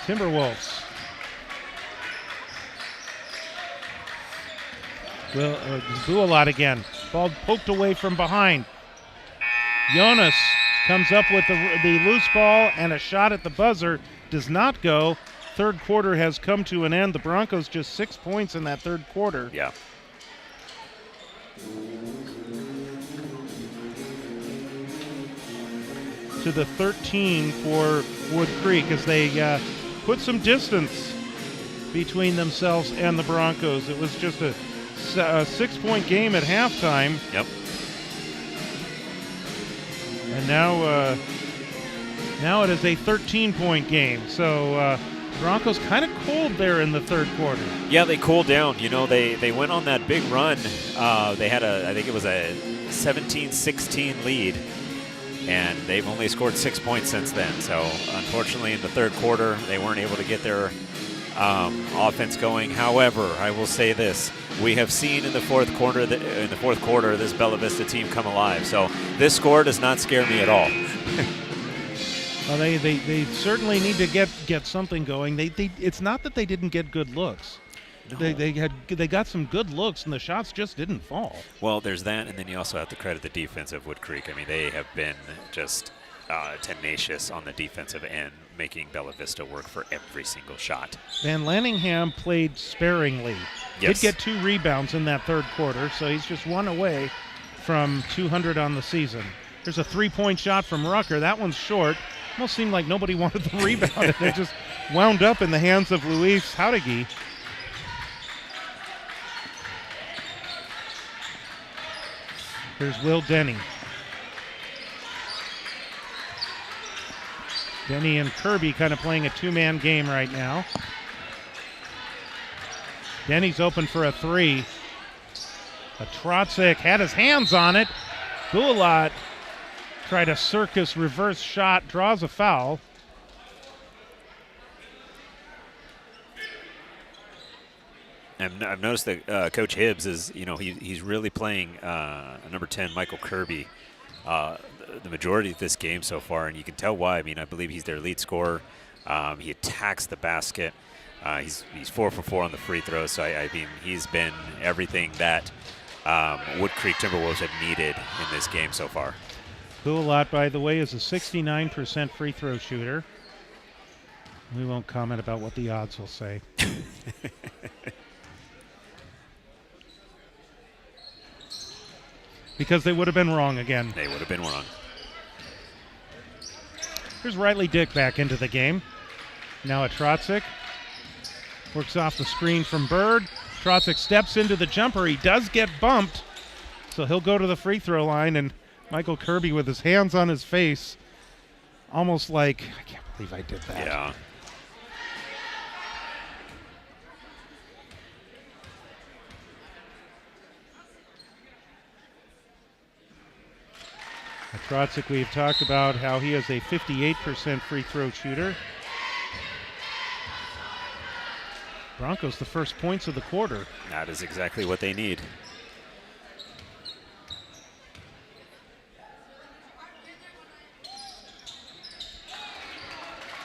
Timberwolves. Bualot again. Ball poked away from behind. Jonas comes up with the loose ball, and a shot at the buzzer does not go. Third quarter has come to an end. The Broncos just 6 points in that third quarter. Yeah. To the 13 for Woodcreek as they put some distance between themselves and the Broncos. It was just a 6-point game at halftime. Yep. And now it is a 13-point game. So Broncos kind of cold there in the third quarter. Yeah, they cooled down. You know, they went on that big run. They had I think it was a 17-16 lead, and they've only scored 6 points since then. So unfortunately, in the third quarter, they weren't able to get their offense going. However, I will say this: we have seen in the fourth quarter this Bella Vista team come alive. So this score does not scare me at all. Well, they certainly need to get something going. It's not that they didn't get good looks. No. They got some good looks, and the shots just didn't fall. Well, there's that, and then you also have to credit the defense of Woodcreek. I mean, they have been just tenacious on the defensive end, making Bella Vista work for every single shot. Van Lanningham played sparingly. Yes. Did get 2 rebounds in that third quarter, so he's just 1 away from 200 on the season. There's a 3-point shot from Rucker. That one's short. Almost seemed like nobody wanted the rebound. It just wound up in the hands of Luis Haudegui. Here's Will Denny. Denny and Kirby kind of playing a 2-man game right now. Denny's open for a 3. Trotzik had his hands on it. Bulat tried a circus reverse shot, draws a foul. And I've noticed that Coach Hibbs is, he's really playing number 10, Michael Kirby, the majority of this game so far, and you can tell why. I mean, I believe he's their lead scorer. He attacks the basket. He's 4 for 4 on the free throws, so I mean, he's been everything that Woodcreek Timberwolves have needed in this game so far. Bulat, by the way, is a 69% free throw shooter. We won't comment about what the odds will say. Because they would have been wrong again. They would have been wrong. Here's Riley Dick back into the game. Now a Trotzik. Works off the screen from Bird. Trotzik steps into the jumper. He does get bumped, so he'll go to the free throw line, and Michael Kirby with his hands on his face, almost like, I can't believe I did that. Yeah. Trotzik, we've talked about how he is a 58% free throw shooter. Broncos the first points of the quarter. That is exactly what they need.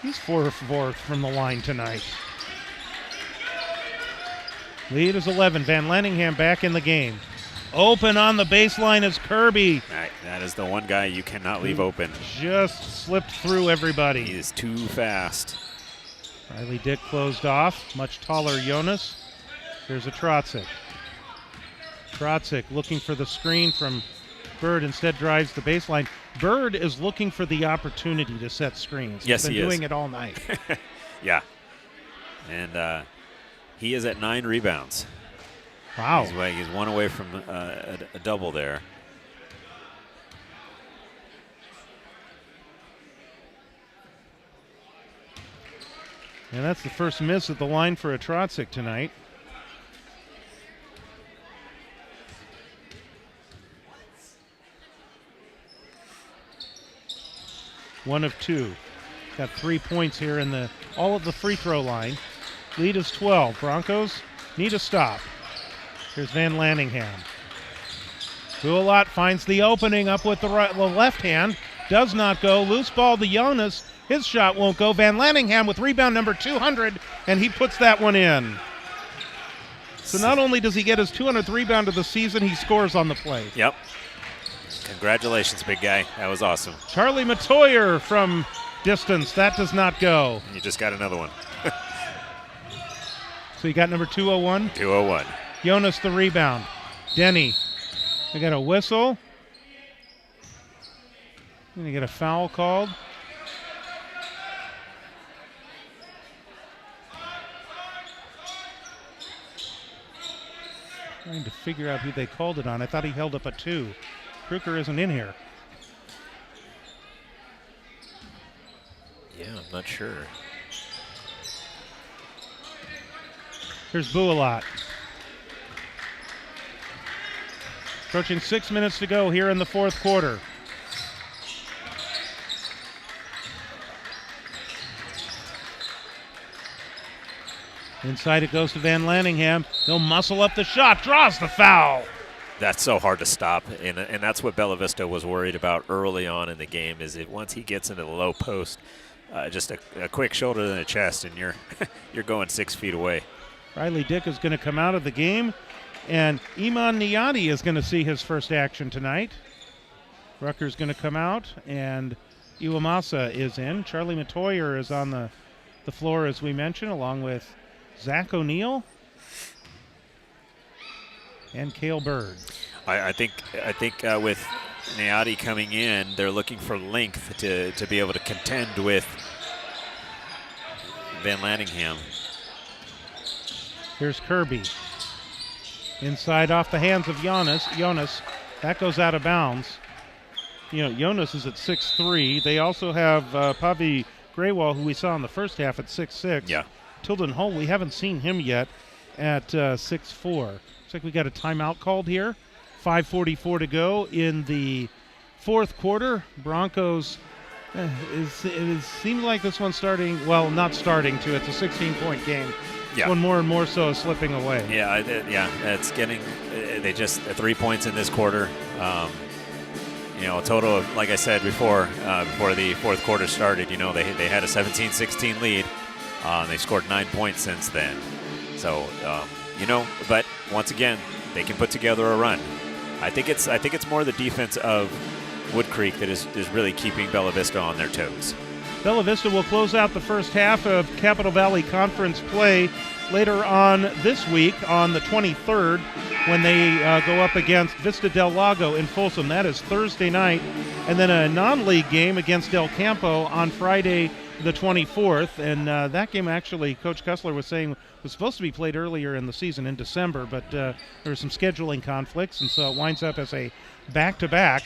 He's 4 for 4 from the line tonight. Lead is 11. Van Lanningham back in the game. Open on the baseline is Kirby. That is the one guy you cannot leave open. Just slipped through everybody. He is too fast. Riley Dick closed off. Much taller Jonas. Here's a Trotzik. Trotzik looking for the screen from Bird, instead drives the baseline. Bird is looking for the opportunity to set screens. Yes, He's been he is. doing it all night. Yeah. And he is at 9 rebounds. Wow. He's one away from a double there. And that's the first miss at the line for a Trotzik tonight. One of 2. Got 3 points here in all of the free throw line. Lead is 12. Broncos need a stop. Here's Van Lanningham. Bulat finds the opening up with the left hand. Does not go. Loose ball to Jonas. His shot won't go. Van Lanningham with rebound number 200, and he puts that one in. So not only does he get his 200th rebound of the season, he scores on the play. Yep. Congratulations, big guy. That was awesome. Charlie Matoyer from distance. That does not go. You just got another one. So you got number 201? 201. Jonas the rebound. Denny. They got a whistle. Going to get a foul called. Trying to figure out who they called it on. I thought he held up a 2. Kruger isn't in here. Yeah, I'm not sure. Here's Bulat. Approaching 6 minutes to go here in the fourth quarter. Inside it goes to Van Lanningham. He'll muscle up the shot, draws the foul. That's so hard to stop, and that's what Bella Vista was worried about early on in the game, is that once he gets into the low post, just a quick shoulder to the chest, and you're you're going 6 feet away. Riley Dick is going to come out of the game, and Iman Niadi is going to see his first action tonight. Rucker's going to come out, and Iwamasa is in. Charlie Matoyer is on the floor, as we mentioned, along with Zach O'Neal and Cale Bird. I think with Niadi coming in, they're looking for length to be able to contend with Van Lanningham. Here's Kirby. Inside off the hands of Jonas. That goes out of bounds. You know, Jonas is at 6'3". They also have Pavi Greywall, who we saw in the first half at 6'6". Yeah. Tilden Hole, we haven't seen him yet at 6-4. Looks like we got a timeout called here. 5:44 to go in the fourth quarter. Broncos, it seems like this one's starting, well, not starting to. It's a 16-point game. Yeah. One more and more so is slipping away. Yeah, it's getting, they just, 3 points in this quarter. A total of, like I said before the fourth quarter started, they had a 17-16 lead. They scored 9 points since then. So, but once again, they can put together a run. I think it's more the defense of Woodcreek that is really keeping Bella Vista on their toes. Bella Vista will close out the first half of Capital Valley Conference play later on this week on the 23rd when they go up against Vista del Lago in Folsom. That is Thursday night. And then a non-league game against Del Campo on Friday the 24th. And that game actually, Coach Kessler was saying, was supposed to be played earlier in the season in December, but there were some scheduling conflicts, and so it winds up as a back-to-back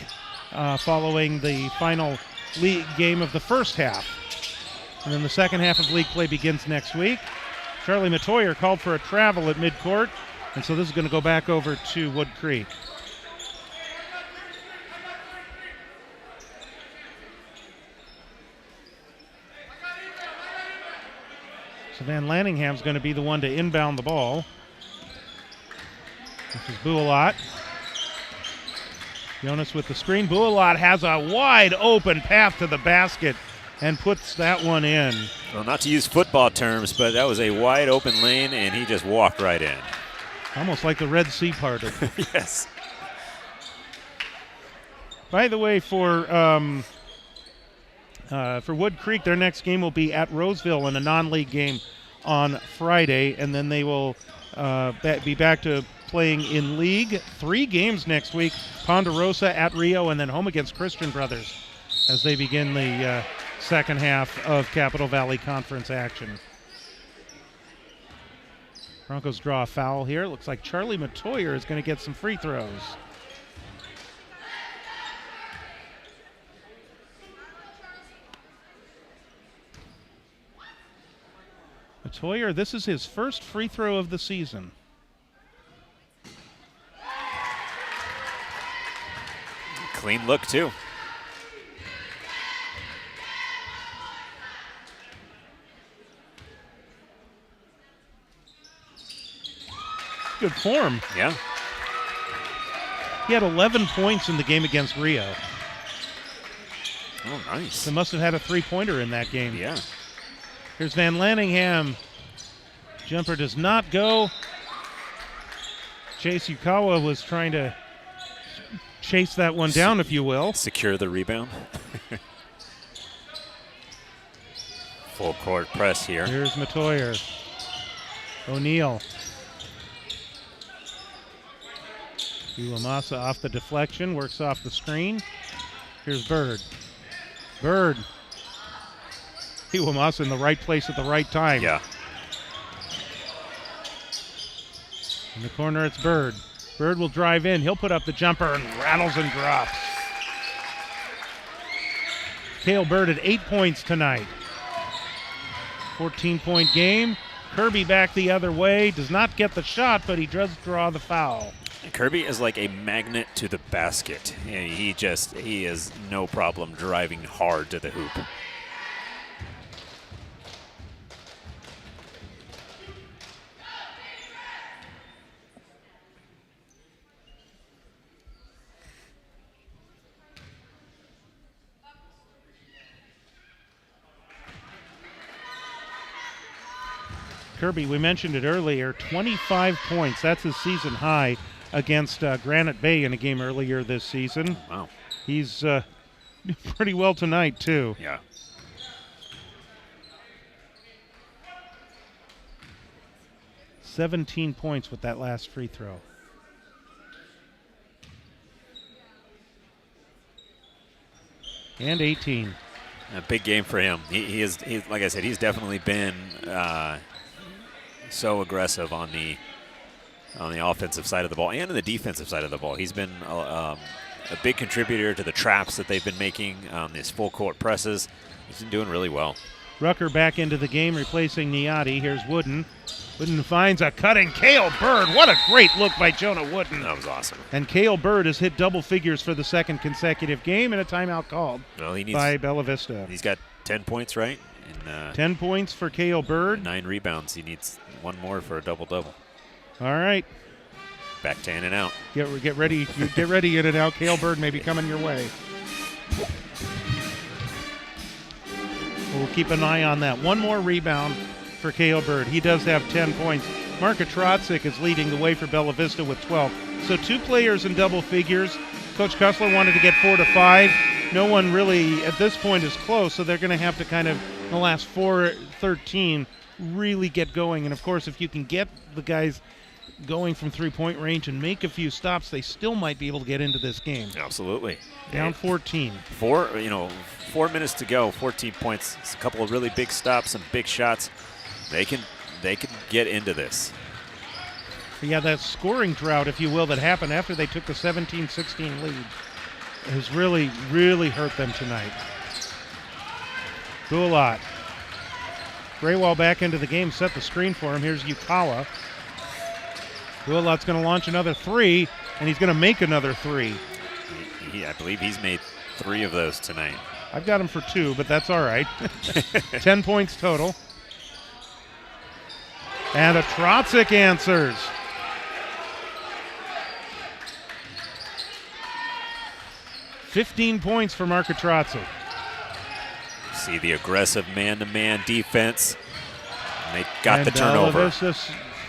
following the final league game of the first half. And then the second half of league play begins next week. Charlie Matoyer called for a travel at midcourt, and so this is going to go back over to Woodcreek. So Van Lanningham's going to be the one to inbound the ball. This is Bualot. Jonas with the screen. Bualot has a wide open path to the basket and puts that one in. Well, not to use football terms, but that was a wide open lane, and he just walked right in. Almost like the Red Sea parted. Yes. By the way, for Woodcreek, their next game will be at Roseville in a non-league game on Friday, and then they will be back to playing in league. 3 games next week, Ponderosa at Rio, and then home against Christian Brothers as they begin the second half of Capital Valley Conference action. Broncos draw a foul here. Looks like Charlie Matoyer is going to get some free throws. Matoyer, this is his first free throw of the season. Clean look, too. Good form. Yeah. He had 11 points in the game against Rio. Oh, nice. So must have had a three-pointer in that game. Yeah. Here's Van Lanningham. Jumper does not go. Chase Yukawa was trying to chase that one down, if you will. Secure the rebound. Full court press here. Here's Matoyer. O'Neal. Iwamasa off the deflection, works off the screen. Here's Bird. Bird. Iwamasa in the right place at the right time. Yeah. In the corner, it's Bird. Bird will drive in. He'll put up the jumper and rattles and drops. Cale Bird at 8 points tonight. 14-point game. Kirby back the other way. Does not get the shot, but he does draw the foul. Kirby is like a magnet to the basket. And he is no problem driving hard to the hoop. Kirby, we mentioned it earlier, 25 points. That's his season high against Granite Bay in a game earlier this season. Wow. He's doing pretty well tonight, too. Yeah. "17 points with that last free throw. And 18. A big game for him. He is, like I said, he's definitely been so aggressive on the offensive side of the ball and on the defensive side of the ball. He's been a big contributor to the traps that they've been making, his full court presses. He's been doing really well. Rucker back into the game, replacing Niati. Here's Wooden. Wooden finds a cutting Cale Bird. What a great look by Jonah Wooden. That was awesome. And Cale Bird has hit double figures for the second consecutive game, and a timeout called by Bella Vista. He's got 10 points, right? And, 10 points for Cale Bird. 9 rebounds. He needs one more for a double-double. All right. Back to in and out. Get ready. Get ready in and out. Cale Bird may be coming your way. We'll keep an eye on that. One more rebound for Cale Bird. He does have 10 points. Marka Trotzik is leading the way for Bella Vista with 12. So 2 players in double figures. Coach Kussler wanted to get 4 to 5. No one really at this point is close, so they're going to have to kind of, in the last 4-13, really get going. And, of course, if you can get the guys going from three-point range and make a few stops, they still might be able to get into this game. Absolutely. Down 14. 4 minutes to go, 14 points. It's a couple of really big stops, some big shots. They can get into this. Yeah, that scoring drought, if you will, that happened after they took the 17-16 lead has really, really hurt them tonight. Bulat. Graywall back into the game, set the screen for him. Here's Yukawa. Bulat's going to launch another 3, and he's going to make another 3. I believe he's made 3 of those tonight. I've got him for 2, but that's all right. 10 points total. And a Trotzik answers. $15 points for Marka Trotzik. See the aggressive man-to-man defense. And they got the turnover. Bella Vista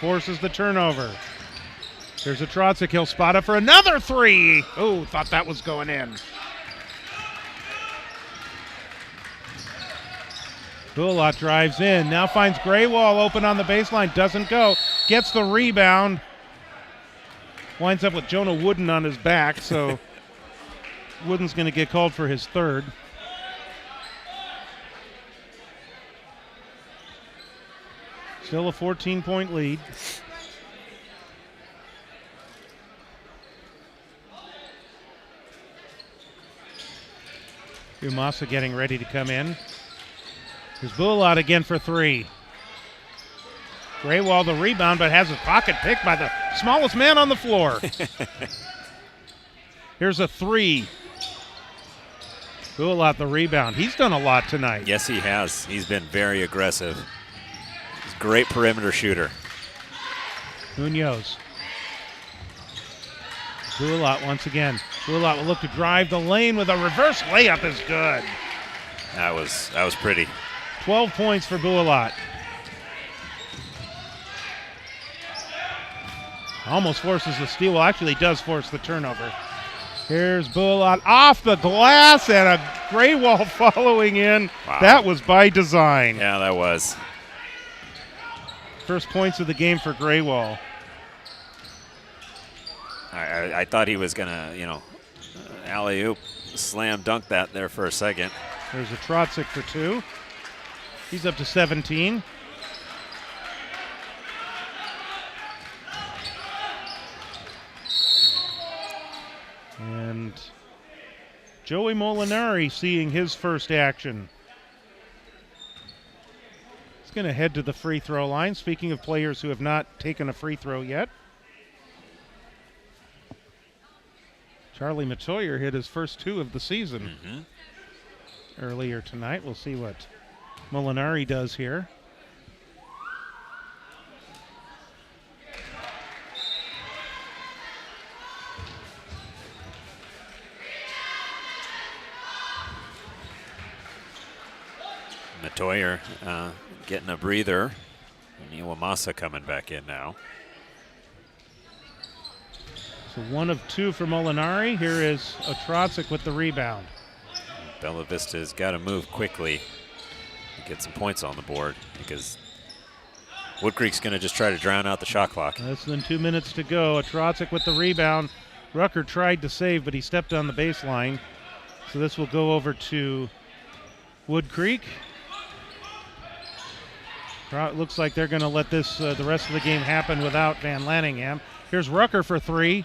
forces the turnover. There's a Trotzik. He'll spot up for another 3. Oh, thought that was going in. Bulat drives in. Now finds Graywall open on the baseline. Doesn't go. Gets the rebound. Winds up with Jonah Wooden on his back, so Wooden's going to get called for his 3rd. Still a 14-point lead. Umasa getting ready to come in. Here's Bulat again for 3. Graywall the rebound, but has his pocket picked by the smallest man on the floor. Here's a 3. Bulat the rebound. He's done a lot tonight. Yes, he has. He's been very aggressive. He's a great perimeter shooter. Munoz. Bulat once again. Bulat will look to drive the lane with a reverse layup is good. That was pretty. 12 points for Bulat. Almost forces the steal. Well, actually does force the turnover. Here's Bulat off the glass and a Graywall following in. Wow. That was by design. Yeah, that was. First points of the game for Graywall. I thought he was going to, alley-oop, slam dunk that there for a second. There's a Trotzik for 2. He's up to 17. And Joey Molinari seeing his first action. He's going to head to the free throw line. Speaking of players who have not taken a free throw yet. Charlie Matoyer hit his first 2 of the season earlier tonight. We'll see what Molinari does here. Matoyer getting a breather. Iwamasa coming back in now. So 1 of 2 for Molinari. Here is a Trotzik with the rebound. Bella Vista's got to move quickly to get some points on the board because Woodcreek's going to just try to drown out the shot clock. Less than 2 minutes to go. A Trotzik with the rebound. Rucker tried to save, but he stepped on the baseline. So this will go over to Woodcreek. Looks like they're going to let this the rest of the game happen without Van Lanningham. Here's Rucker for 3.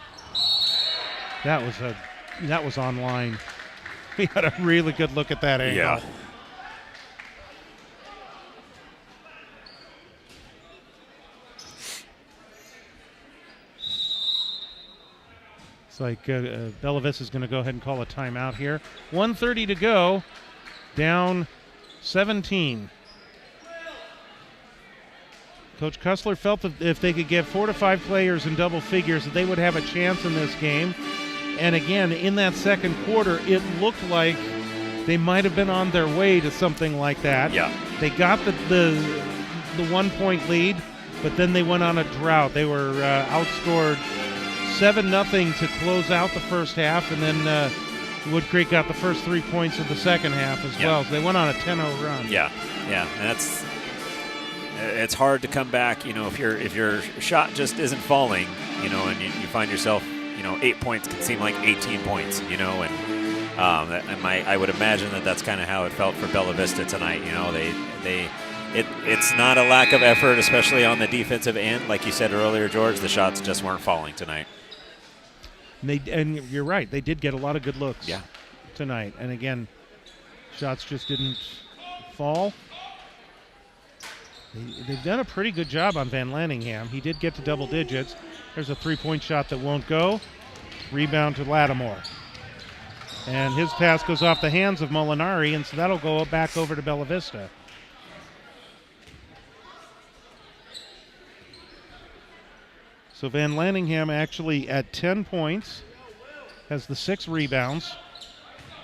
That was online. We had a really good look at that angle. Yeah. like Bella Vista is going to go ahead and call a timeout here. 1:30 to go, down 17. Coach Cussler felt that if they could get 4 to 5 players in double figures, that they would have a chance in this game. And again, in that second quarter, it looked like they might have been on their way to something like that. Yeah. They got the 1-point lead, but then they went on a drought. They were outscored 7-0 to close out the first half, and then Woodcreek got the first 3 points of the second half as well. So they went on a 10-0 run. Yeah. And it's hard to come back, if your shot just isn't falling, and you find yourself, 8 points can seem like 18 points, and I would imagine that's kind of how it felt for Bella Vista tonight. It's not a lack of effort, especially on the defensive end, like you said earlier, George. The shots just weren't falling tonight. And you're right, they did get a lot of good looks Yeah. tonight. And again, shots just didn't fall. They've done a pretty good job on Van Lanningham. He did get to double digits. There's a 3-point shot that won't go. Rebound to Lattimore. And his pass goes off the hands of Molinari, and so that'll go back over to Bella Vista. So Van Lanningham actually at 10 points, has the 6 rebounds,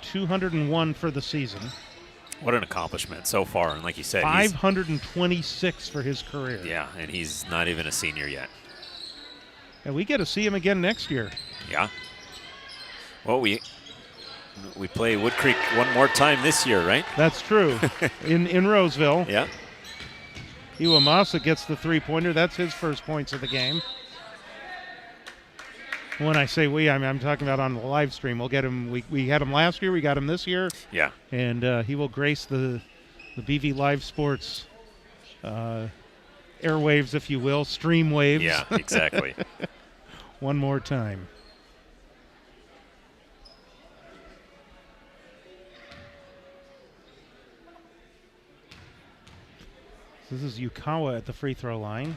201 for the season. What an accomplishment so far. And like you said, 526 for his career. Yeah, and he's not even a senior yet. And we get to see him again next year. Yeah. Well, we play Woodcreek one more time this year, right? That's true. in Roseville. Yeah. Iwamasa gets the 3-pointer. That's his first points of the game. When I say we, I'm talking about on the live stream. We'll get him. We had him last year. We got him this year. Yeah. And he will grace the BV Live Sports airwaves, if you will, stream waves. Yeah, exactly. One more time. This is Yukawa at the free throw line.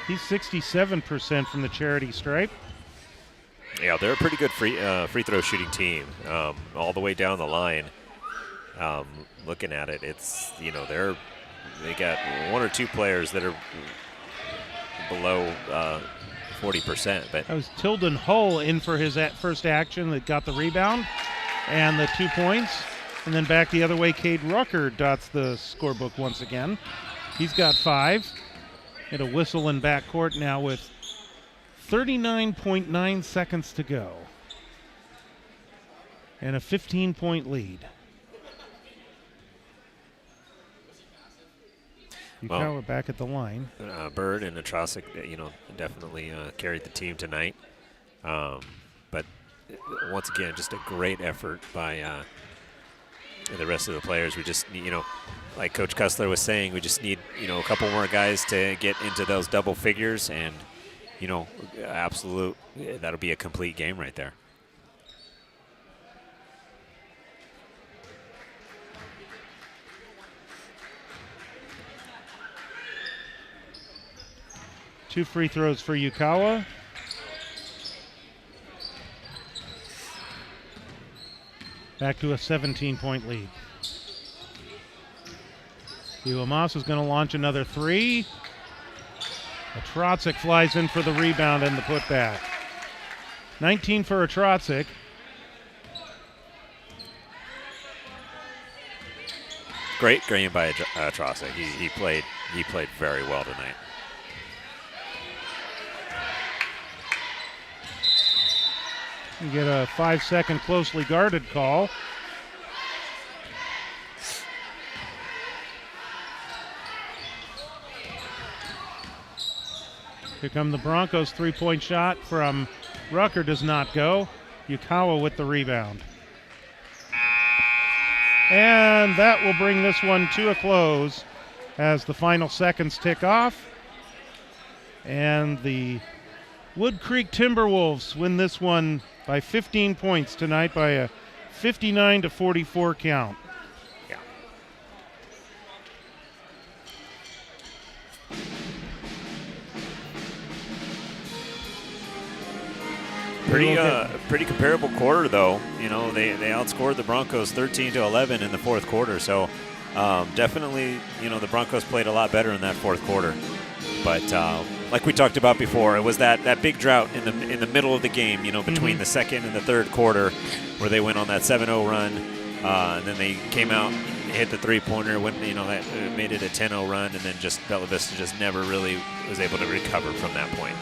He's 67% from the charity stripe. Yeah, they're a pretty good free throw shooting team, all the way down the line. Looking at it, it's they got 1 or 2 players that are below 40%. But that was Tilden Hull in for his first action that got the rebound and the 2 points. And then back the other way, Cade Rucker dots the scorebook once again. He's got 5. Hit a whistle in backcourt now with 39.9 seconds to go. And a 15-point lead. Yukawa back at the line. Bird and Atrosic, definitely carried the team tonight. But once again, just a great effort by the rest of the players. We just, like Coach Cussler was saying, we just need, a couple more guys to get into those double figures, and, that'll be a complete game right there. Two free throws for Yukawa. Back to a 17-point lead. Iwamasa is going to launch another 3. Atrosic flies in for the rebound and the putback. 19 for Atrosic. Great game by Atrosic. He played very well tonight. You get a 5-second closely guarded call. Here come the Broncos. 3-point shot from Rucker does not go. Yukawa with the rebound. And that will bring this one to a close as the final seconds tick off. And the Woodcreek Timberwolves win this one by 15 points tonight by a 59-44 count. Yeah. Pretty comparable quarter, though. You know, they outscored the Broncos 13-11 in the fourth quarter. So definitely, you know, the Broncos played a lot better in that fourth quarter. But like we talked about before, it was that big drought in the middle of the game. You know, between the second and the third quarter, where they went on that 7-0 run, and then they came out, hit the three-pointer, that made it a 10-0 run, and then just Bella Vista just never really was able to recover from that point.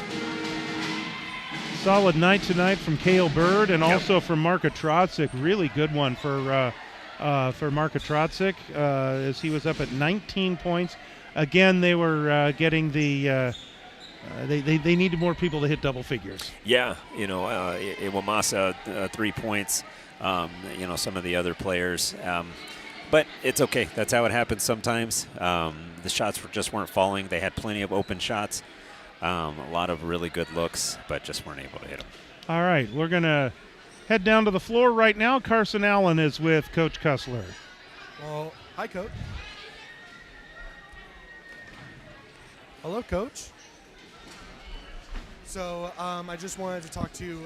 Solid night tonight from Cale Bird and also from Marka Trotzik. Really good one for Marka Trotzik as he was up at 19 points. Again, they were getting the they needed more people to hit double figures. Yeah, Iwamasa 3 points. Some of the other players. But it's okay. That's how it happens sometimes. The shots just weren't falling. They had plenty of open shots. A lot of really good looks, but just weren't able to hit them. All right, we're going to head down to the floor right now. Carson Allen is with Coach Kussler. Well, hi, Coach. Hello, Coach. So I just wanted to talk to you.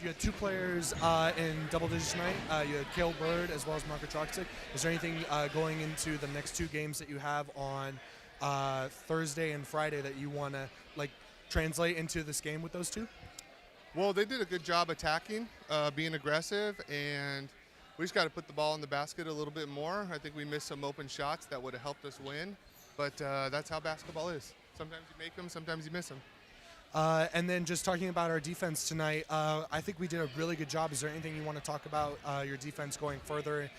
You had two players in double digits tonight. You had Cale Bird as well as Marka Trotzik. Is there anything going into the next two games that you have on Thursday and Friday that you want to translate into this game with those two? Well, they did a good job attacking, being aggressive, and we just got to put the ball in the basket a little bit more. I think we missed some open shots that would have helped us win, but that's how basketball is. Sometimes you make them, sometimes you miss them. And then just talking about our defense tonight, I think we did a really good job. Is there anything you want to talk about your defense going further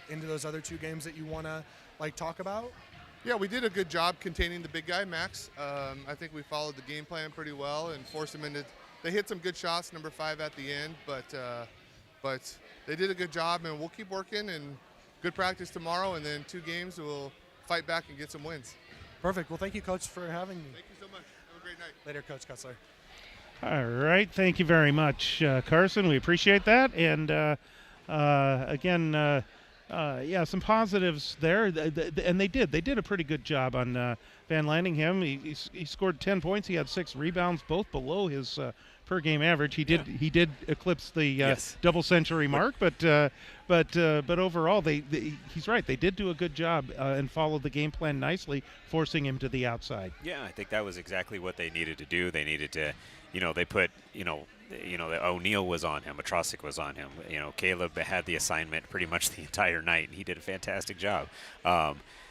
into those other two games that you want to talk about? Yeah, we did a good job containing the big guy, Max. I think we followed the game plan pretty well and forced them into. They hit some good shots, number 5 at the end, but they did a good job, and we'll keep working and good practice tomorrow, and then 2 games we'll fight back and get some wins. Perfect. Well, thank you, Coach, for having me. Thank you so much. Have a great night. Later, Coach Kussler. All right. Thank you very much, Carson. We appreciate that. And again, some positives there. And they did a pretty good job on Van Landingham. He scored 10 points. He had 6 rebounds, both below his per game average. He did eclipse the double century mark, but overall, he's right. They did do a good job and followed the game plan nicely, forcing him to the outside. Yeah, I think that was exactly what they needed to do. They needed to, they put, O'Neal was on him, Trotzik was on him. Caleb had the assignment pretty much the entire night, and he did a fantastic job.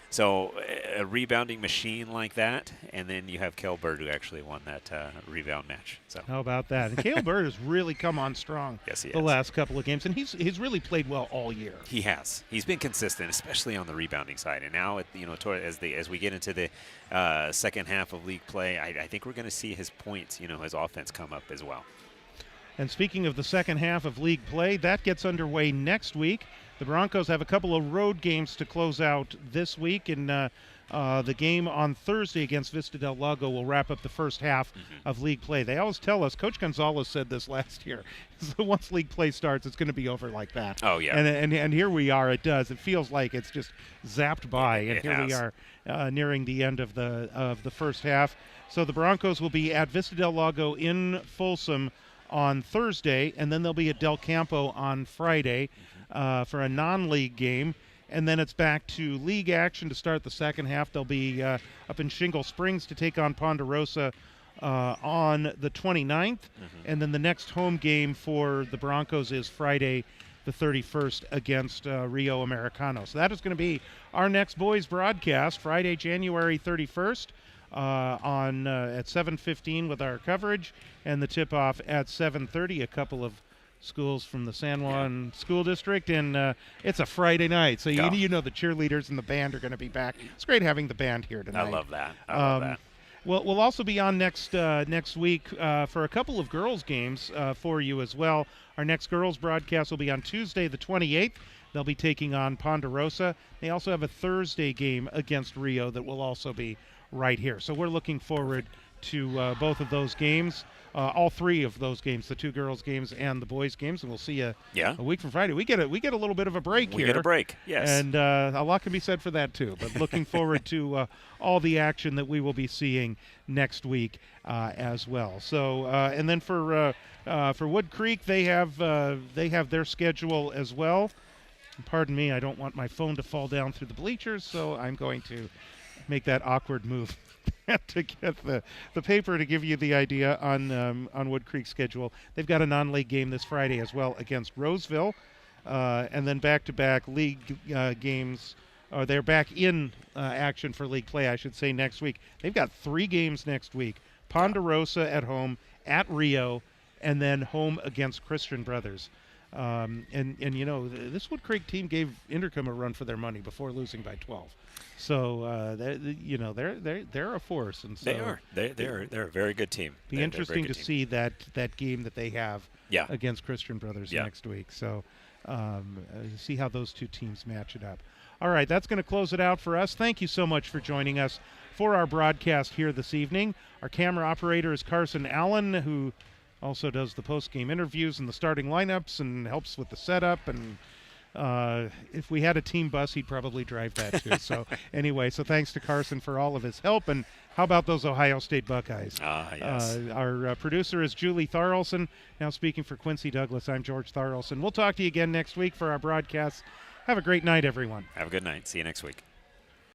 So a rebounding machine like that, and then you have Cale Bird, who actually won that rebound match. So how about that? And Cale Bird has really come on strong the last couple of games, and he's really played well all year. He has. He's been consistent, especially on the rebounding side. And now, as we get into the second half of league play, I think we're going to see his points, his offense come up as well. And speaking of the second half of league play, that gets underway next week. The Broncos have a couple of road games to close out this week, and the game on Thursday against Vista del Lago will wrap up the first half of league play. They always tell us, Coach Gonzalez said this last year, so once league play starts, it's going to be over like that. Oh, yeah. And here we are. It does. It feels like it's just zapped by, and here we are nearing the end of the first half. So the Broncos will be at Vista del Lago in Folsom on Thursday, and then they'll be at Del Campo on Friday for a non-league game, and then it's back to league action to start the second half. They'll be up in Shingle Springs to take on Ponderosa on the 29th, and then the next home game for the Broncos is Friday the 31st against Rio Americano. So that is going to be our next boys broadcast, Friday, January 31st. At 7:15 with our coverage, and the tip-off at 7:30. A couple of schools from the San Juan School District, and it's a Friday night, so you know the cheerleaders and the band are going to be back. It's great having the band here tonight. I love that. I love that. We'll also be on next week for a couple of girls' games for you as well. Our next girls' broadcast will be on Tuesday the 28th. They'll be taking on Ponderosa. They also have a Thursday game against Rio that will also be right here. So we're looking forward to both of those games. All three of those games, the two girls' games and the boys' games, and we'll see you a week from Friday. We get a little bit of a break here. We get a break, yes. And a lot can be said for that, too. But looking forward to all the action that we will be seeing next week as well. So, and then for Woodcreek, they have their schedule as well. And pardon me, I don't want my phone to fall down through the bleachers, so I'm going to make that awkward move to get the paper to give you the idea on Woodcreek's schedule. They've got a non-league game this Friday as well against Roseville, and then back-to-back league games. They're back in action for league play, I should say, next week. They've got 3 games next week: Ponderosa at home, at Rio, and then home against Christian Brothers. And you know, this Woodcreek team gave Intercom a run for their money before losing by 12. So they're a force, and so they are. They're a very good team. Be interesting to see that game that they have against Christian Brothers next week. So see how those two teams match it up. All right, that's going to close it out for us. Thank you so much for joining us for our broadcast here this evening. Our camera operator is Carson Allen, who also does the post-game interviews and the starting lineups and helps with the setup. And if we had a team bus, he'd probably drive that too. So anyway, so thanks to Carson for all of his help. And how about those Ohio State Buckeyes? Yes. Our producer is Julie Tharlson. Now speaking for Quincy Douglas, I'm George Tharlson. We'll talk to you again next week for our broadcast. Have a great night, everyone. Have a good night. See you next week.